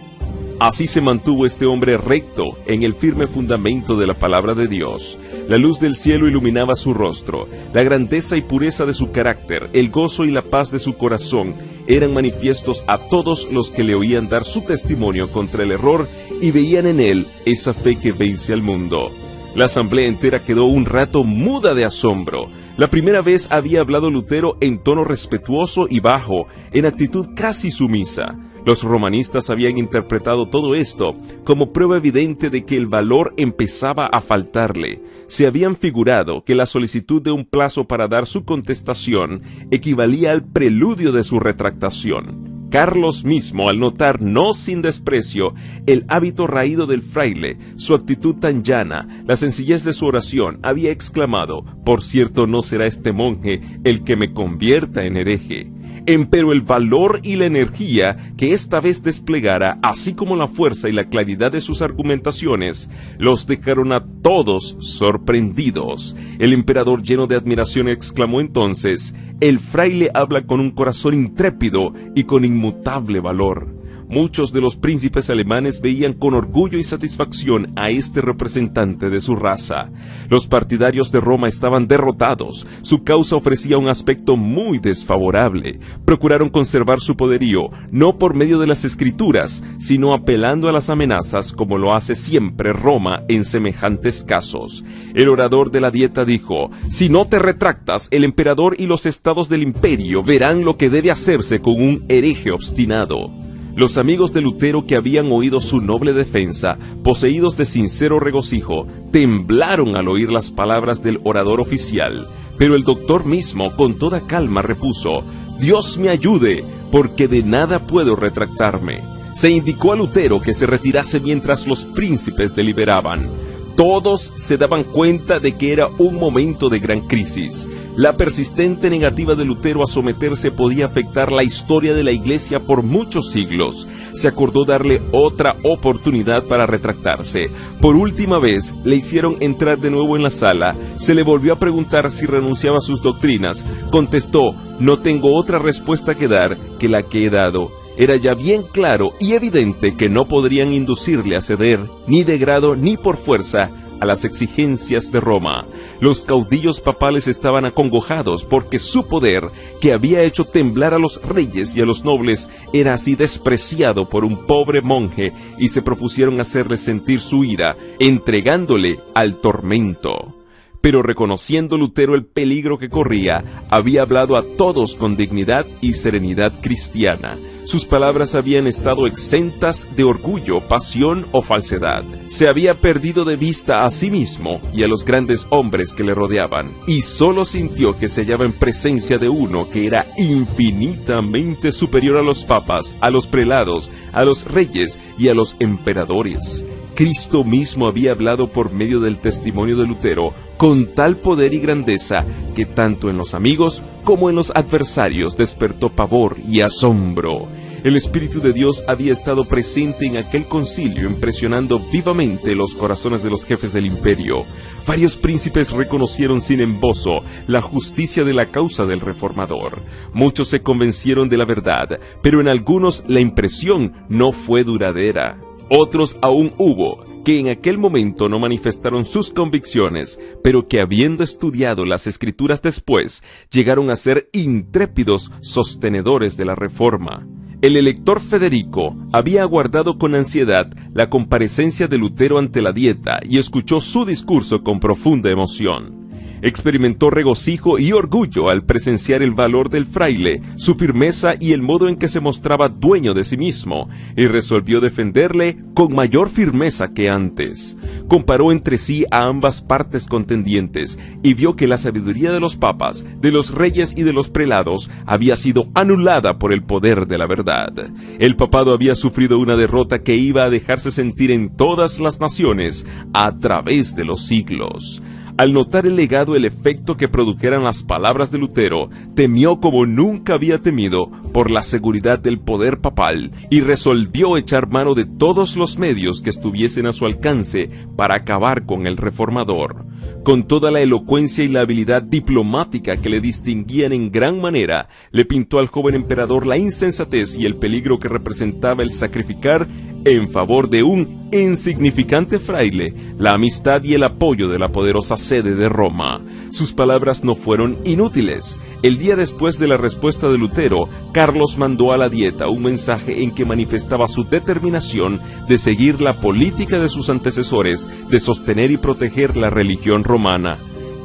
Así se mantuvo este hombre recto en el firme fundamento de la palabra de Dios. La luz del cielo iluminaba su rostro, la grandeza y pureza de su carácter, el gozo y la paz de su corazón eran manifiestos a todos los que le oían dar su testimonio contra el error y veían en él esa fe que vence al mundo. La asamblea entera quedó un rato muda de asombro. La primera vez había hablado Lutero en tono respetuoso y bajo, en actitud casi sumisa. Los romanistas habían interpretado todo esto como prueba evidente de que el valor empezaba a faltarle. Se habían figurado que la solicitud de un plazo para dar su contestación equivalía al preludio de su retractación. Carlos mismo, al notar, no sin desprecio, el hábito raído del fraile, su actitud tan llana, la sencillez de su oración, había exclamado: «Por cierto, no será este monje el que me convierta en hereje». Empero el valor y la energía que esta vez desplegara, así como la fuerza y la claridad de sus argumentaciones, los dejaron a todos sorprendidos. El emperador, lleno de admiración, exclamó entonces: «El fraile habla con un corazón intrépido y con inmutable valor». Muchos de los príncipes alemanes veían con orgullo y satisfacción a este representante de su raza. Los partidarios de Roma estaban derrotados, su causa ofrecía un aspecto muy desfavorable. Procuraron conservar su poderío, no por medio de las escrituras, sino apelando a las amenazas, como lo hace siempre Roma en semejantes casos. El orador de la Dieta dijo: «Si no te retractas, el emperador y los estados del imperio verán lo que debe hacerse con un hereje obstinado». Los amigos de Lutero, que habían oído su noble defensa, poseídos de sincero regocijo, temblaron al oír las palabras del orador oficial. Pero el doctor mismo, con toda calma, repuso: «Dios me ayude, porque de nada puedo retractarme». Se indicó a Lutero que se retirase mientras los príncipes deliberaban. Todos se daban cuenta de que era un momento de gran crisis. La persistente negativa de Lutero a someterse podía afectar la historia de la Iglesia por muchos siglos. Se acordó darle otra oportunidad para retractarse. Por última vez le hicieron entrar de nuevo en la sala. Se le volvió a preguntar si renunciaba a sus doctrinas. Contestó: «No tengo otra respuesta que dar que la que he dado». Era ya bien claro y evidente que no podrían inducirle a ceder, ni de grado ni por fuerza, a las exigencias de Roma. Los caudillos papales estaban acongojados porque su poder, que había hecho temblar a los reyes y a los nobles, era así despreciado por un pobre monje, y se propusieron hacerle sentir su ira, entregándole al tormento. Pero reconociendo Lutero el peligro que corría, había hablado a todos con dignidad y serenidad cristiana. Sus palabras habían estado exentas de orgullo, pasión o falsedad. Se había perdido de vista a sí mismo y a los grandes hombres que le rodeaban, y solo sintió que se hallaba en presencia de uno que era infinitamente superior a los papas, a los prelados, a los reyes y a los emperadores. Cristo mismo había hablado por medio del testimonio de Lutero con tal poder y grandeza que tanto en los amigos como en los adversarios despertó pavor y asombro. El Espíritu de Dios había estado presente en aquel concilio, impresionando vivamente los corazones de los jefes del imperio. Varios príncipes reconocieron sin embozo la justicia de la causa del reformador. Muchos se convencieron de la verdad, pero en algunos la impresión no fue duradera. Otros aún hubo que en aquel momento no manifestaron sus convicciones, pero que habiendo estudiado las Escrituras después, llegaron a ser intrépidos sostenedores de la Reforma. El elector Federico había aguardado con ansiedad la comparecencia de Lutero ante la Dieta y escuchó su discurso con profunda emoción. Experimentó regocijo y orgullo al presenciar el valor del fraile, su firmeza y el modo en que se mostraba dueño de sí mismo, y resolvió defenderle con mayor firmeza que antes. Comparó entre sí a ambas partes contendientes y vio que la sabiduría de los papas, de los reyes y de los prelados había sido anulada por el poder de la verdad. El papado había sufrido una derrota que iba a dejarse sentir en todas las naciones a través de los siglos. Al notar el legado el efecto que produjeran las palabras de Lutero, temió como nunca había temido por la seguridad del poder papal y resolvió echar mano de todos los medios que estuviesen a su alcance para acabar con el reformador. Con toda la elocuencia y la habilidad diplomática que le distinguían en gran manera, le pintó al joven emperador la insensatez y el peligro que representaba el sacrificar en favor de un insignificante fraile la amistad y el apoyo de la poderosa sede de Roma. Sus palabras no fueron inútiles. El día después de la respuesta de Lutero, Carlos mandó a la Dieta un mensaje en que manifestaba su determinación de seguir la política de sus antecesores, de sostener y proteger la religión romana.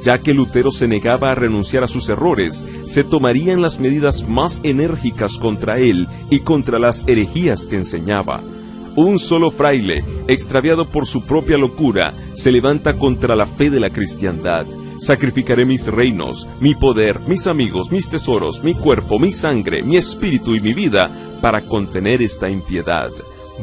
Ya que Lutero se negaba a renunciar a sus errores, se tomarían las medidas más enérgicas contra él y contra las herejías que enseñaba. Un solo fraile, extraviado por su propia locura, se levanta contra la fe de la cristiandad. Sacrificaré mis reinos, mi poder, mis amigos, mis tesoros, mi cuerpo, mi sangre, mi espíritu y mi vida para contener esta impiedad.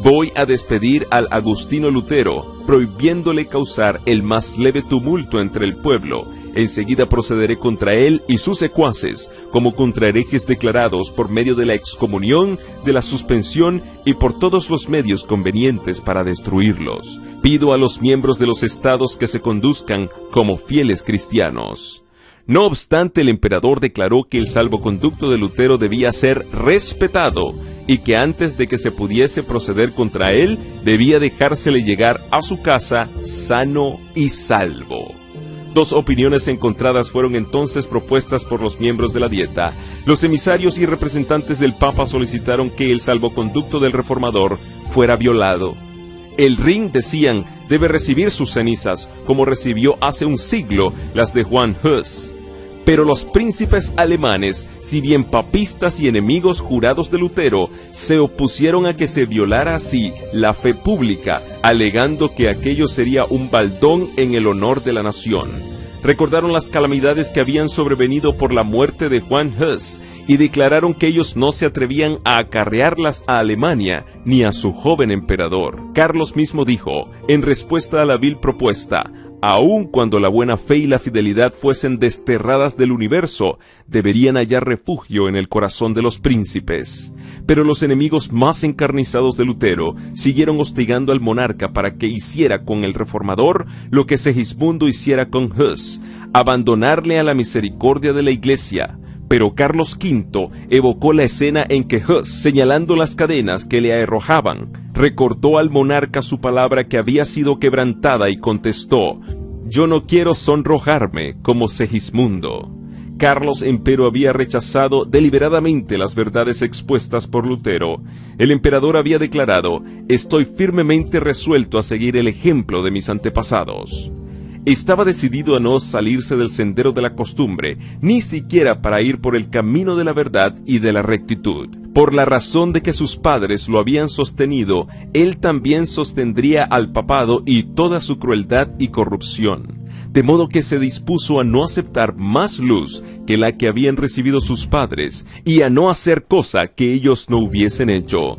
Voy a despedir al Agustino Lutero, prohibiéndole causar el más leve tumulto entre el pueblo. Enseguida procederé contra él y sus secuaces, como contra herejes declarados por medio de la excomunión, de la suspensión y por todos los medios convenientes para destruirlos. Pido a los miembros de los estados que se conduzcan como fieles cristianos. No obstante, el emperador declaró que el salvoconducto de Lutero debía ser respetado y que antes de que se pudiese proceder contra él, debía dejársele llegar a su casa sano y salvo. Dos opiniones encontradas fueron entonces propuestas por los miembros de la Dieta. Los emisarios y representantes del Papa solicitaron que el salvoconducto del reformador fuera violado. El Rin, decían, debe recibir sus cenizas, como recibió hace un siglo las de Juan Hus. Pero los príncipes alemanes, si bien papistas y enemigos jurados de Lutero, se opusieron a que se violara así la fe pública, alegando que aquello sería un baldón en el honor de la nación. Recordaron las calamidades que habían sobrevenido por la muerte de Juan Hus y declararon que ellos no se atrevían a acarrearlas a Alemania ni a su joven emperador. Carlos mismo dijo, en respuesta a la vil propuesta, aun cuando la buena fe y la fidelidad fuesen desterradas del universo, deberían hallar refugio en el corazón de los príncipes. Pero los enemigos más encarnizados de Lutero siguieron hostigando al monarca para que hiciera con el reformador lo que Segismundo hiciera con Hus, abandonarle a la misericordia de la Iglesia. Pero Carlos V evocó la escena en que Hus, señalando las cadenas que le arrojaban, recordó al monarca su palabra que había sido quebrantada y contestó: «Yo no quiero sonrojarme como Segismundo». Carlos, empero, había rechazado deliberadamente las verdades expuestas por Lutero. El emperador había declarado: «Estoy firmemente resuelto a seguir el ejemplo de mis antepasados». Estaba decidido a no salirse del sendero de la costumbre, ni siquiera para ir por el camino de la verdad y de la rectitud. Por la razón de que sus padres lo habían sostenido, él también sostendría al papado y toda su crueldad y corrupción. De modo que se dispuso a no aceptar más luz que la que habían recibido sus padres, y a no hacer cosa que ellos no hubiesen hecho.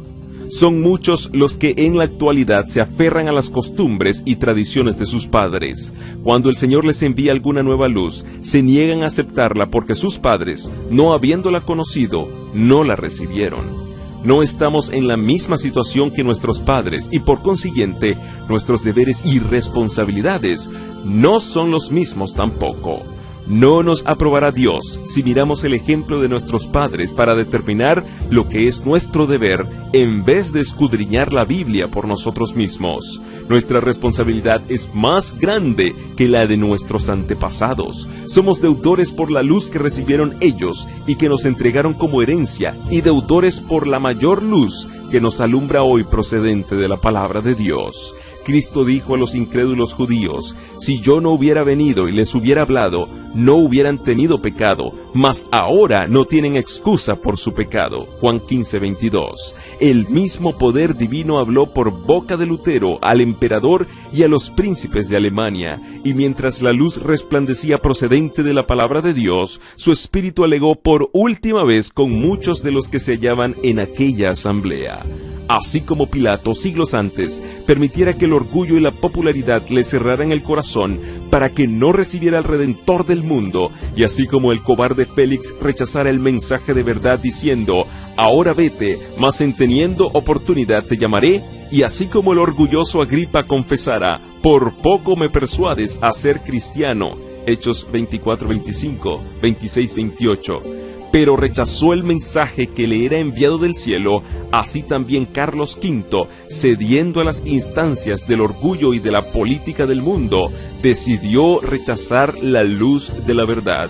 Son muchos los que en la actualidad se aferran a las costumbres y tradiciones de sus padres. Cuando el Señor les envía alguna nueva luz, se niegan a aceptarla porque sus padres, no habiéndola conocido, no la recibieron. No estamos en la misma situación que nuestros padres y por consiguiente, nuestros deberes y responsabilidades no son los mismos tampoco. No nos aprobará Dios si miramos el ejemplo de nuestros padres para determinar lo que es nuestro deber en vez de escudriñar la Biblia por nosotros mismos. Nuestra responsabilidad es más grande que la de nuestros antepasados. Somos deudores por la luz que recibieron ellos y que nos entregaron como herencia, y deudores por la mayor luz que nos alumbra hoy procedente de la palabra de Dios. Cristo dijo a los incrédulos judíos: si yo no hubiera venido y les hubiera hablado, no hubieran tenido pecado, mas ahora no tienen excusa por su pecado. Juan 15:22. El mismo poder divino habló por boca de Lutero al emperador y a los príncipes de Alemania, y mientras la luz resplandecía procedente de la palabra de Dios, su espíritu alegó por última vez con muchos de los que se hallaban en aquella asamblea. Así como Pilato, siglos antes, permitiera que el orgullo y la popularidad le cerraran el corazón para que no recibiera al Redentor del mundo, y así como el cobarde Félix rechazara el mensaje de verdad diciendo: ahora vete, mas en teniendo oportunidad te llamaré, y así como el orgulloso Agripa confesara: por poco me persuades a ser cristiano, Hechos 24:25, 26:28, pero rechazó el mensaje que le era enviado del cielo, así también Carlos V, cediendo a las instancias del orgullo y de la política del mundo, decidió rechazar la luz de la verdad.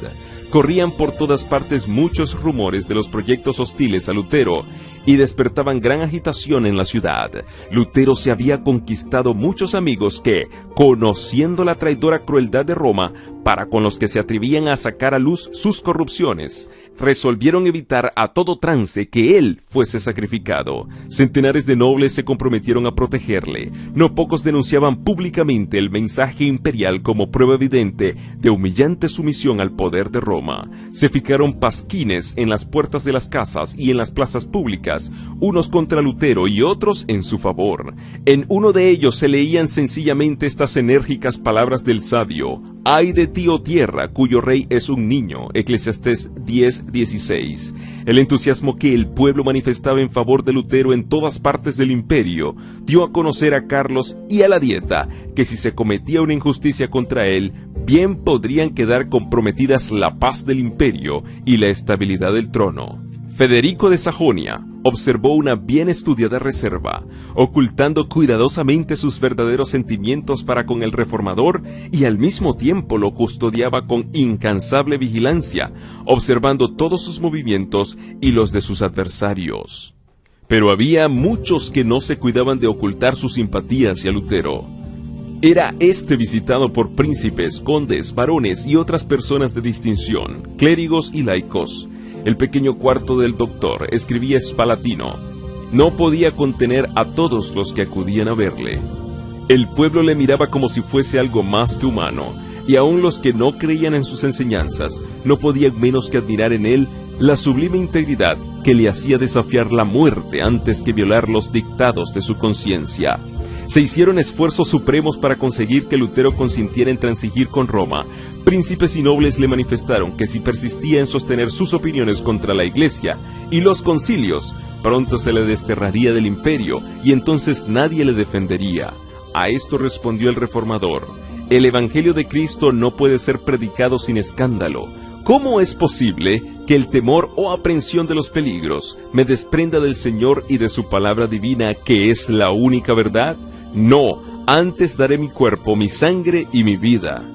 Corrían por todas partes muchos rumores de los proyectos hostiles a Lutero, y despertaban gran agitación en la ciudad. Lutero se había conquistado muchos amigos que, conociendo la traidora crueldad de Roma, para con los que se atrevían a sacar a luz sus corrupciones, resolvieron evitar a todo trance que él fuese sacrificado. Centenares de nobles se comprometieron a protegerle. No pocos denunciaban públicamente el mensaje imperial como prueba evidente de humillante sumisión al poder de Roma. Se fijaron pasquines en las puertas de las casas y en las plazas públicas, unos contra Lutero y otros en su favor. En uno de ellos se leían sencillamente estas enérgicas palabras del sabio: «Ay de ti, oh tierra, cuyo rey es un niño», Eclesiastés 10:16. El entusiasmo que el pueblo manifestaba en favor de Lutero en todas partes del imperio dio a conocer a Carlos y a la Dieta que si se cometía una injusticia contra él, bien podrían quedar comprometidas la paz del imperio y la estabilidad del trono. Federico de Sajonia observó una bien estudiada reserva, ocultando cuidadosamente sus verdaderos sentimientos para con el reformador, y al mismo tiempo lo custodiaba con incansable vigilancia, observando todos sus movimientos y los de sus adversarios. Pero había muchos que no se cuidaban de ocultar sus simpatías hacia Lutero. Era visitado por príncipes, condes, varones y otras personas de distinción, clérigos y laicos. El pequeño cuarto del doctor, escribía Spalatino, no podía contener a todos los que acudían a verle. El pueblo le miraba como si fuese algo más que humano, y aun los que no creían en sus enseñanzas no podían menos que admirar en él la sublime integridad que le hacía desafiar la muerte antes que violar los dictados de su conciencia. Se hicieron esfuerzos supremos para conseguir que Lutero consintiera en transigir con Roma. Príncipes y nobles le manifestaron que si persistía en sostener sus opiniones contra la Iglesia y los concilios, pronto se le desterraría del imperio y entonces nadie le defendería. A esto respondió el reformador: el Evangelio de Cristo no puede ser predicado sin escándalo. ¿Cómo es posible que el temor o aprensión de los peligros me desprenda del Señor y de su palabra divina, que es la única verdad? No, antes daré mi cuerpo, mi sangre y mi vida.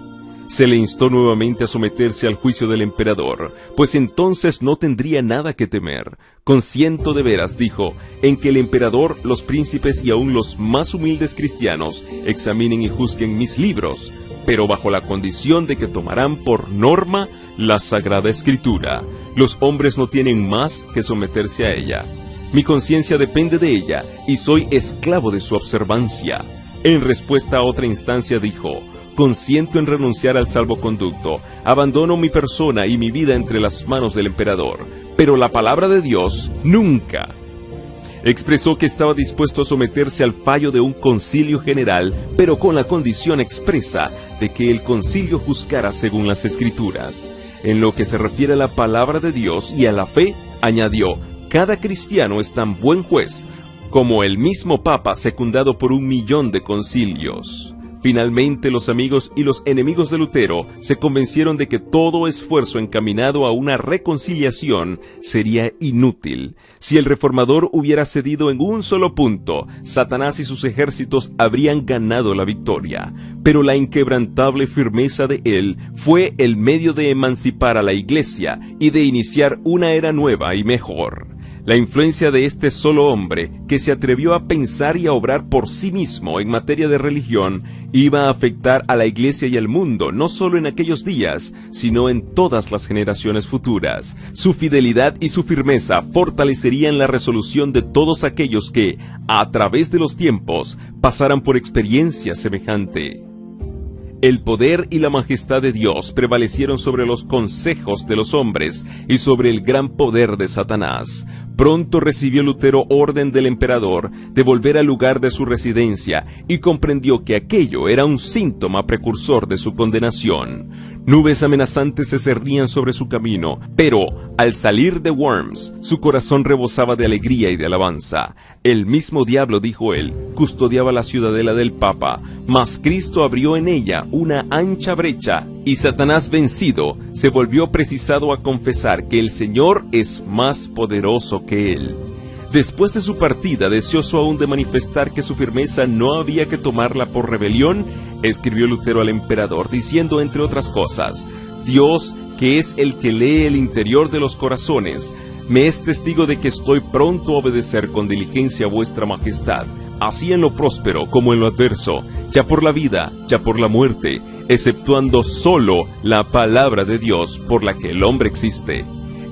Se le instó nuevamente a someterse al juicio del emperador, pues entonces no tendría nada que temer. Consiento de veras, dijo, en que el emperador, los príncipes y aun los más humildes cristianos examinen y juzguen mis libros, pero bajo la condición de que tomarán por norma la Sagrada Escritura. Los hombres no tienen más que someterse a ella. Mi conciencia depende de ella y soy esclavo de su observancia. En respuesta a otra instancia dijo: consiento en renunciar al salvoconducto, abandono mi persona y mi vida entre las manos del emperador, pero la palabra de Dios nunca. Expresó que estaba dispuesto a someterse al fallo de un concilio general, pero con la condición expresa de que el concilio juzgara según las Escrituras. En lo que se refiere a la palabra de Dios y a la fe, añadió, cada cristiano es tan buen juez como el mismo Papa secundado por 1.000.000 de concilios. Finalmente, los amigos y los enemigos de Lutero se convencieron de que todo esfuerzo encaminado a una reconciliación sería inútil. Si el reformador hubiera cedido en un solo punto, Satanás y sus ejércitos habrían ganado la victoria. Pero la inquebrantable firmeza de él fue el medio de emancipar a la Iglesia y de iniciar una era nueva y mejor. La influencia de este solo hombre, que se atrevió a pensar y a obrar por sí mismo en materia de religión, iba a afectar a la Iglesia y al mundo, no solo en aquellos días, sino en todas las generaciones futuras. Su fidelidad y su firmeza fortalecerían la resolución de todos aquellos que, a través de los tiempos, pasaran por experiencia semejante. El poder y la majestad de Dios prevalecieron sobre los consejos de los hombres y sobre el gran poder de Satanás. Pronto recibió Lutero orden del emperador de volver al lugar de su residencia y comprendió que aquello era un síntoma precursor de su condenación. Nubes amenazantes se cernían sobre su camino, pero al salir de Worms, su corazón rebosaba de alegría y de alabanza. El mismo diablo, dijo él, custodiaba la ciudadela del Papa, mas Cristo abrió en ella una ancha brecha, y Satanás vencido se volvió precisado a confesar que el Señor es más poderoso que él. Después de su partida, deseoso aún de manifestar que su firmeza no había que tomarla por rebelión, escribió Lutero al emperador, diciendo entre otras cosas, Dios, que es el que lee el interior de los corazones, me es testigo de que estoy pronto a obedecer con diligencia a vuestra majestad, así en lo próspero como en lo adverso, ya por la vida, ya por la muerte, exceptuando solo la palabra de Dios por la que el hombre existe.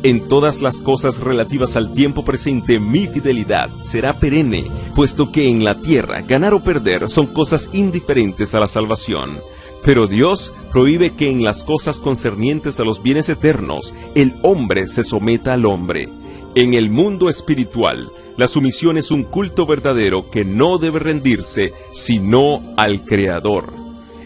En todas las cosas relativas al tiempo presente, mi fidelidad será perenne, puesto que en la tierra ganar o perder son cosas indiferentes a la salvación. Pero Dios prohíbe que en las cosas concernientes a los bienes eternos, el hombre se someta al hombre. En el mundo espiritual, la sumisión es un culto verdadero que no debe rendirse sino al Creador.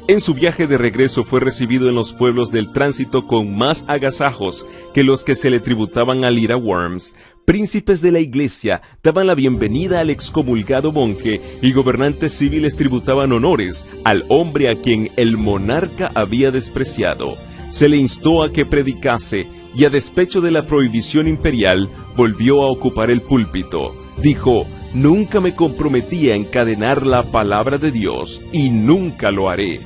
En su viaje de regreso fue recibido en los pueblos del tránsito con más agasajos que los que se le tributaban al ir a Worms. Príncipes de la Iglesia daban la bienvenida al excomulgado monje y gobernantes civiles tributaban honores al hombre a quien el monarca había despreciado. Se le instó a que predicase y a despecho de la prohibición imperial volvió a ocupar el púlpito. Dijo, nunca me comprometí a encadenar la palabra de Dios y nunca lo haré.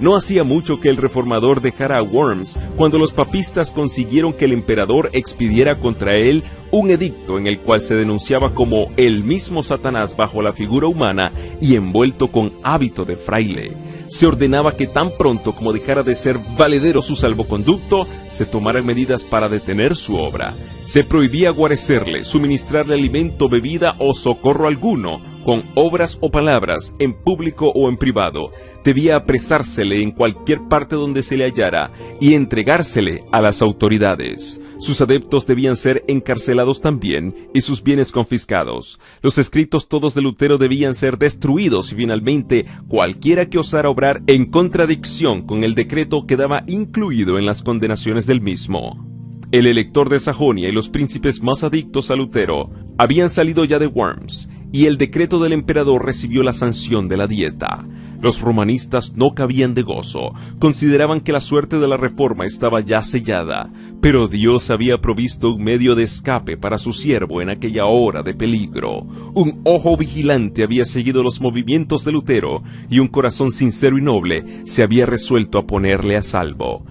No hacía mucho que el reformador dejara a Worms cuando los papistas consiguieron que el emperador expidiera contra él un edicto en el cual se denunciaba como el mismo Satanás bajo la figura humana y envuelto con hábito de fraile. Se ordenaba que tan pronto como dejara de ser valedero su salvoconducto, se tomaran medidas para detener su obra. Se prohibía guarecerle, suministrarle alimento, bebida o socorro alguno, con obras o palabras, en público o en privado. Debía apresársele en cualquier parte donde se le hallara y entregársele a las autoridades. Sus adeptos debían ser encarcelados también y sus bienes confiscados. Los escritos todos de Lutero debían ser destruidos y finalmente cualquiera que osara obrar en contradicción con el decreto quedaba incluido en las condenaciones del mismo. El elector de Sajonia y los príncipes más adictos a Lutero habían salido ya de Worms y el decreto del emperador recibió la sanción de la dieta. Los romanistas no cabían de gozo, consideraban que la suerte de la reforma estaba ya sellada, pero Dios había provisto un medio de escape para su siervo en aquella hora de peligro. Un ojo vigilante había seguido los movimientos de Lutero y un corazón sincero y noble se había resuelto a ponerle a salvo.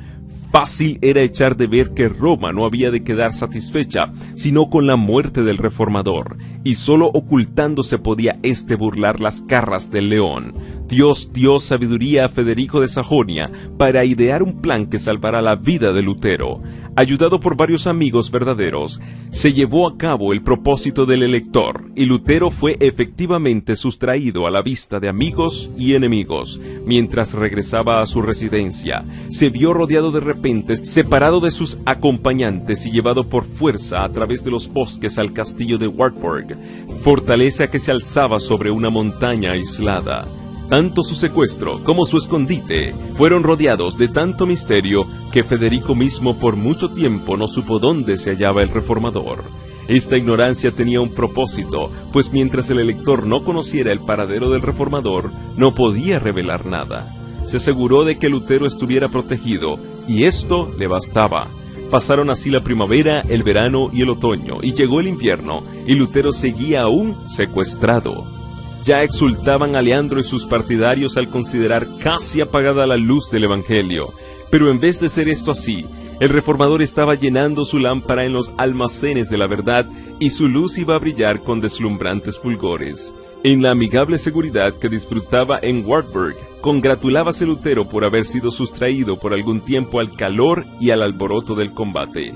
Fácil era echar de ver que Roma no había de quedar satisfecha, sino con la muerte del reformador, y sólo ocultándose podía éste burlar las garras del león. Dios dio sabiduría a Federico de Sajonia para idear un plan que salvara la vida de Lutero. Ayudado por varios amigos verdaderos, se llevó a cabo el propósito del elector, y Lutero fue efectivamente sustraído a la vista de amigos y enemigos. Mientras regresaba a su residencia, se vio rodeado de repente, separado de sus acompañantes y llevado por fuerza a través de los bosques al castillo de Wartburg, fortaleza que se alzaba sobre una montaña aislada. Tanto su secuestro como su escondite fueron rodeados de tanto misterio que Federico mismo por mucho tiempo no supo dónde se hallaba el reformador. Esta ignorancia tenía un propósito, pues mientras el elector no conociera el paradero del reformador, no podía revelar nada. Se aseguró de que Lutero estuviera protegido, y esto le bastaba. Pasaron así la primavera, el verano y el otoño, y llegó el invierno, y Lutero seguía aún secuestrado. Ya exultaban a Leandro y sus partidarios al considerar casi apagada la luz del Evangelio. Pero en vez de ser esto así, el reformador estaba llenando su lámpara en los almacenes de la verdad y su luz iba a brillar con deslumbrantes fulgores. En la amigable seguridad que disfrutaba en Wartburg, congratulábase Lutero por haber sido sustraído por algún tiempo al calor y al alboroto del combate.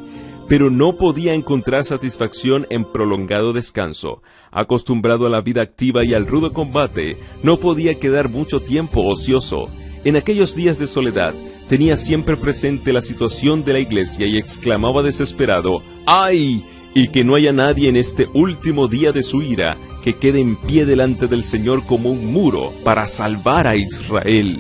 Pero no podía encontrar satisfacción en prolongado descanso. Acostumbrado a la vida activa y al rudo combate, no podía quedar mucho tiempo ocioso. En aquellos días de soledad, tenía siempre presente la situación de la iglesia y exclamaba desesperado: ¡ay! Y que no haya nadie en este último día de su ira que quede en pie delante del Señor como un muro para salvar a Israel.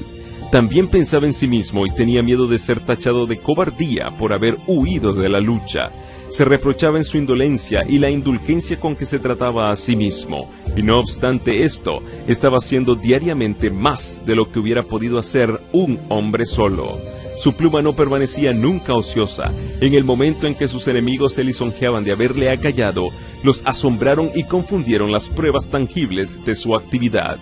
También pensaba en sí mismo y tenía miedo de ser tachado de cobardía por haber huido de la lucha. Se reprochaba en su indolencia y la indulgencia con que se trataba a sí mismo, y no obstante esto, estaba haciendo diariamente más de lo que hubiera podido hacer un hombre solo. Su pluma no permanecía nunca ociosa. En el momento en que sus enemigos se lisonjeaban de haberle acallado, los asombraron y confundieron las pruebas tangibles de su actividad.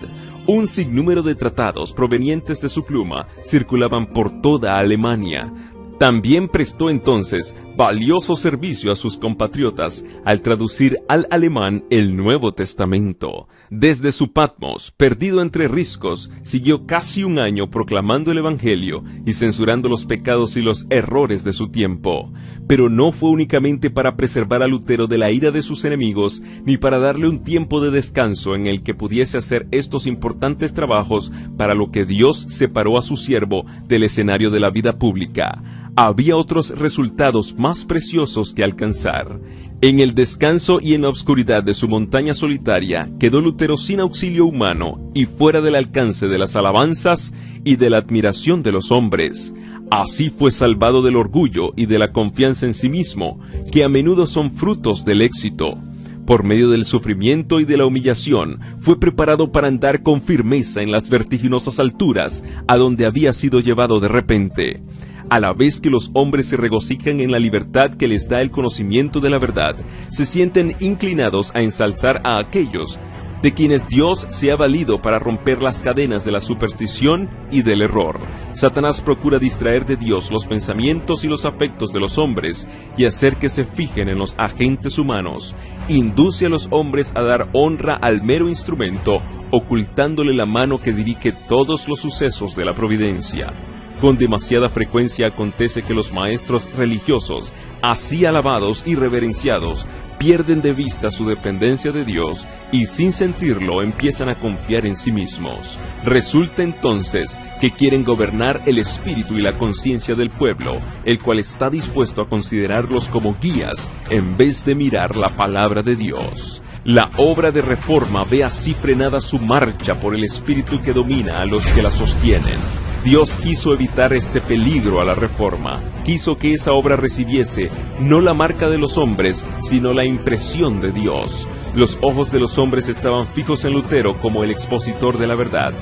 Un sinnúmero de tratados provenientes de su pluma circulaban por toda Alemania. También prestó entonces valioso servicio a sus compatriotas al traducir al alemán el Nuevo Testamento. Desde su Patmos, perdido entre riscos, siguió casi un año proclamando el Evangelio y censurando los pecados y los errores de su tiempo. Pero no fue únicamente para preservar a Lutero de la ira de sus enemigos, ni para darle un tiempo de descanso en el que pudiese hacer estos importantes trabajos para lo que Dios separó a su siervo del escenario de la vida pública. Había otros resultados más preciosos que alcanzar. En el descanso y en la oscuridad de su montaña solitaria, quedó Lutero sin auxilio humano y fuera del alcance de las alabanzas y de la admiración de los hombres. Así fue salvado del orgullo y de la confianza en sí mismo, que a menudo son frutos del éxito. Por medio del sufrimiento y de la humillación, fue preparado para andar con firmeza en las vertiginosas alturas, a donde había sido llevado de repente. A la vez que los hombres se regocijan en la libertad que les da el conocimiento de la verdad, se sienten inclinados a ensalzar a aquellos de quienes Dios se ha valido para romper las cadenas de la superstición y del error. Satanás procura distraer de Dios los pensamientos y los afectos de los hombres y hacer que se fijen en los agentes humanos. Induce a los hombres a dar honra al mero instrumento, ocultándole la mano que dirige todos los sucesos de la providencia. Con demasiada frecuencia acontece que los maestros religiosos, así alabados y reverenciados, pierden de vista su dependencia de Dios y sin sentirlo empiezan a confiar en sí mismos. Resulta entonces que quieren gobernar el espíritu y la conciencia del pueblo, el cual está dispuesto a considerarlos como guías en vez de mirar la palabra de Dios. La obra de reforma ve así frenada su marcha por el espíritu que domina a los que la sostienen. Dios quiso evitar este peligro a la reforma. Quiso que esa obra recibiese no la marca de los hombres, sino la impresión de Dios. Los ojos de los hombres estaban fijos en Lutero como el expositor de la verdad.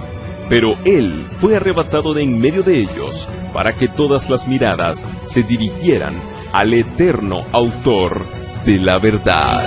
Pero él fue arrebatado de en medio de ellos para que todas las miradas se dirigieran al eterno autor de la verdad.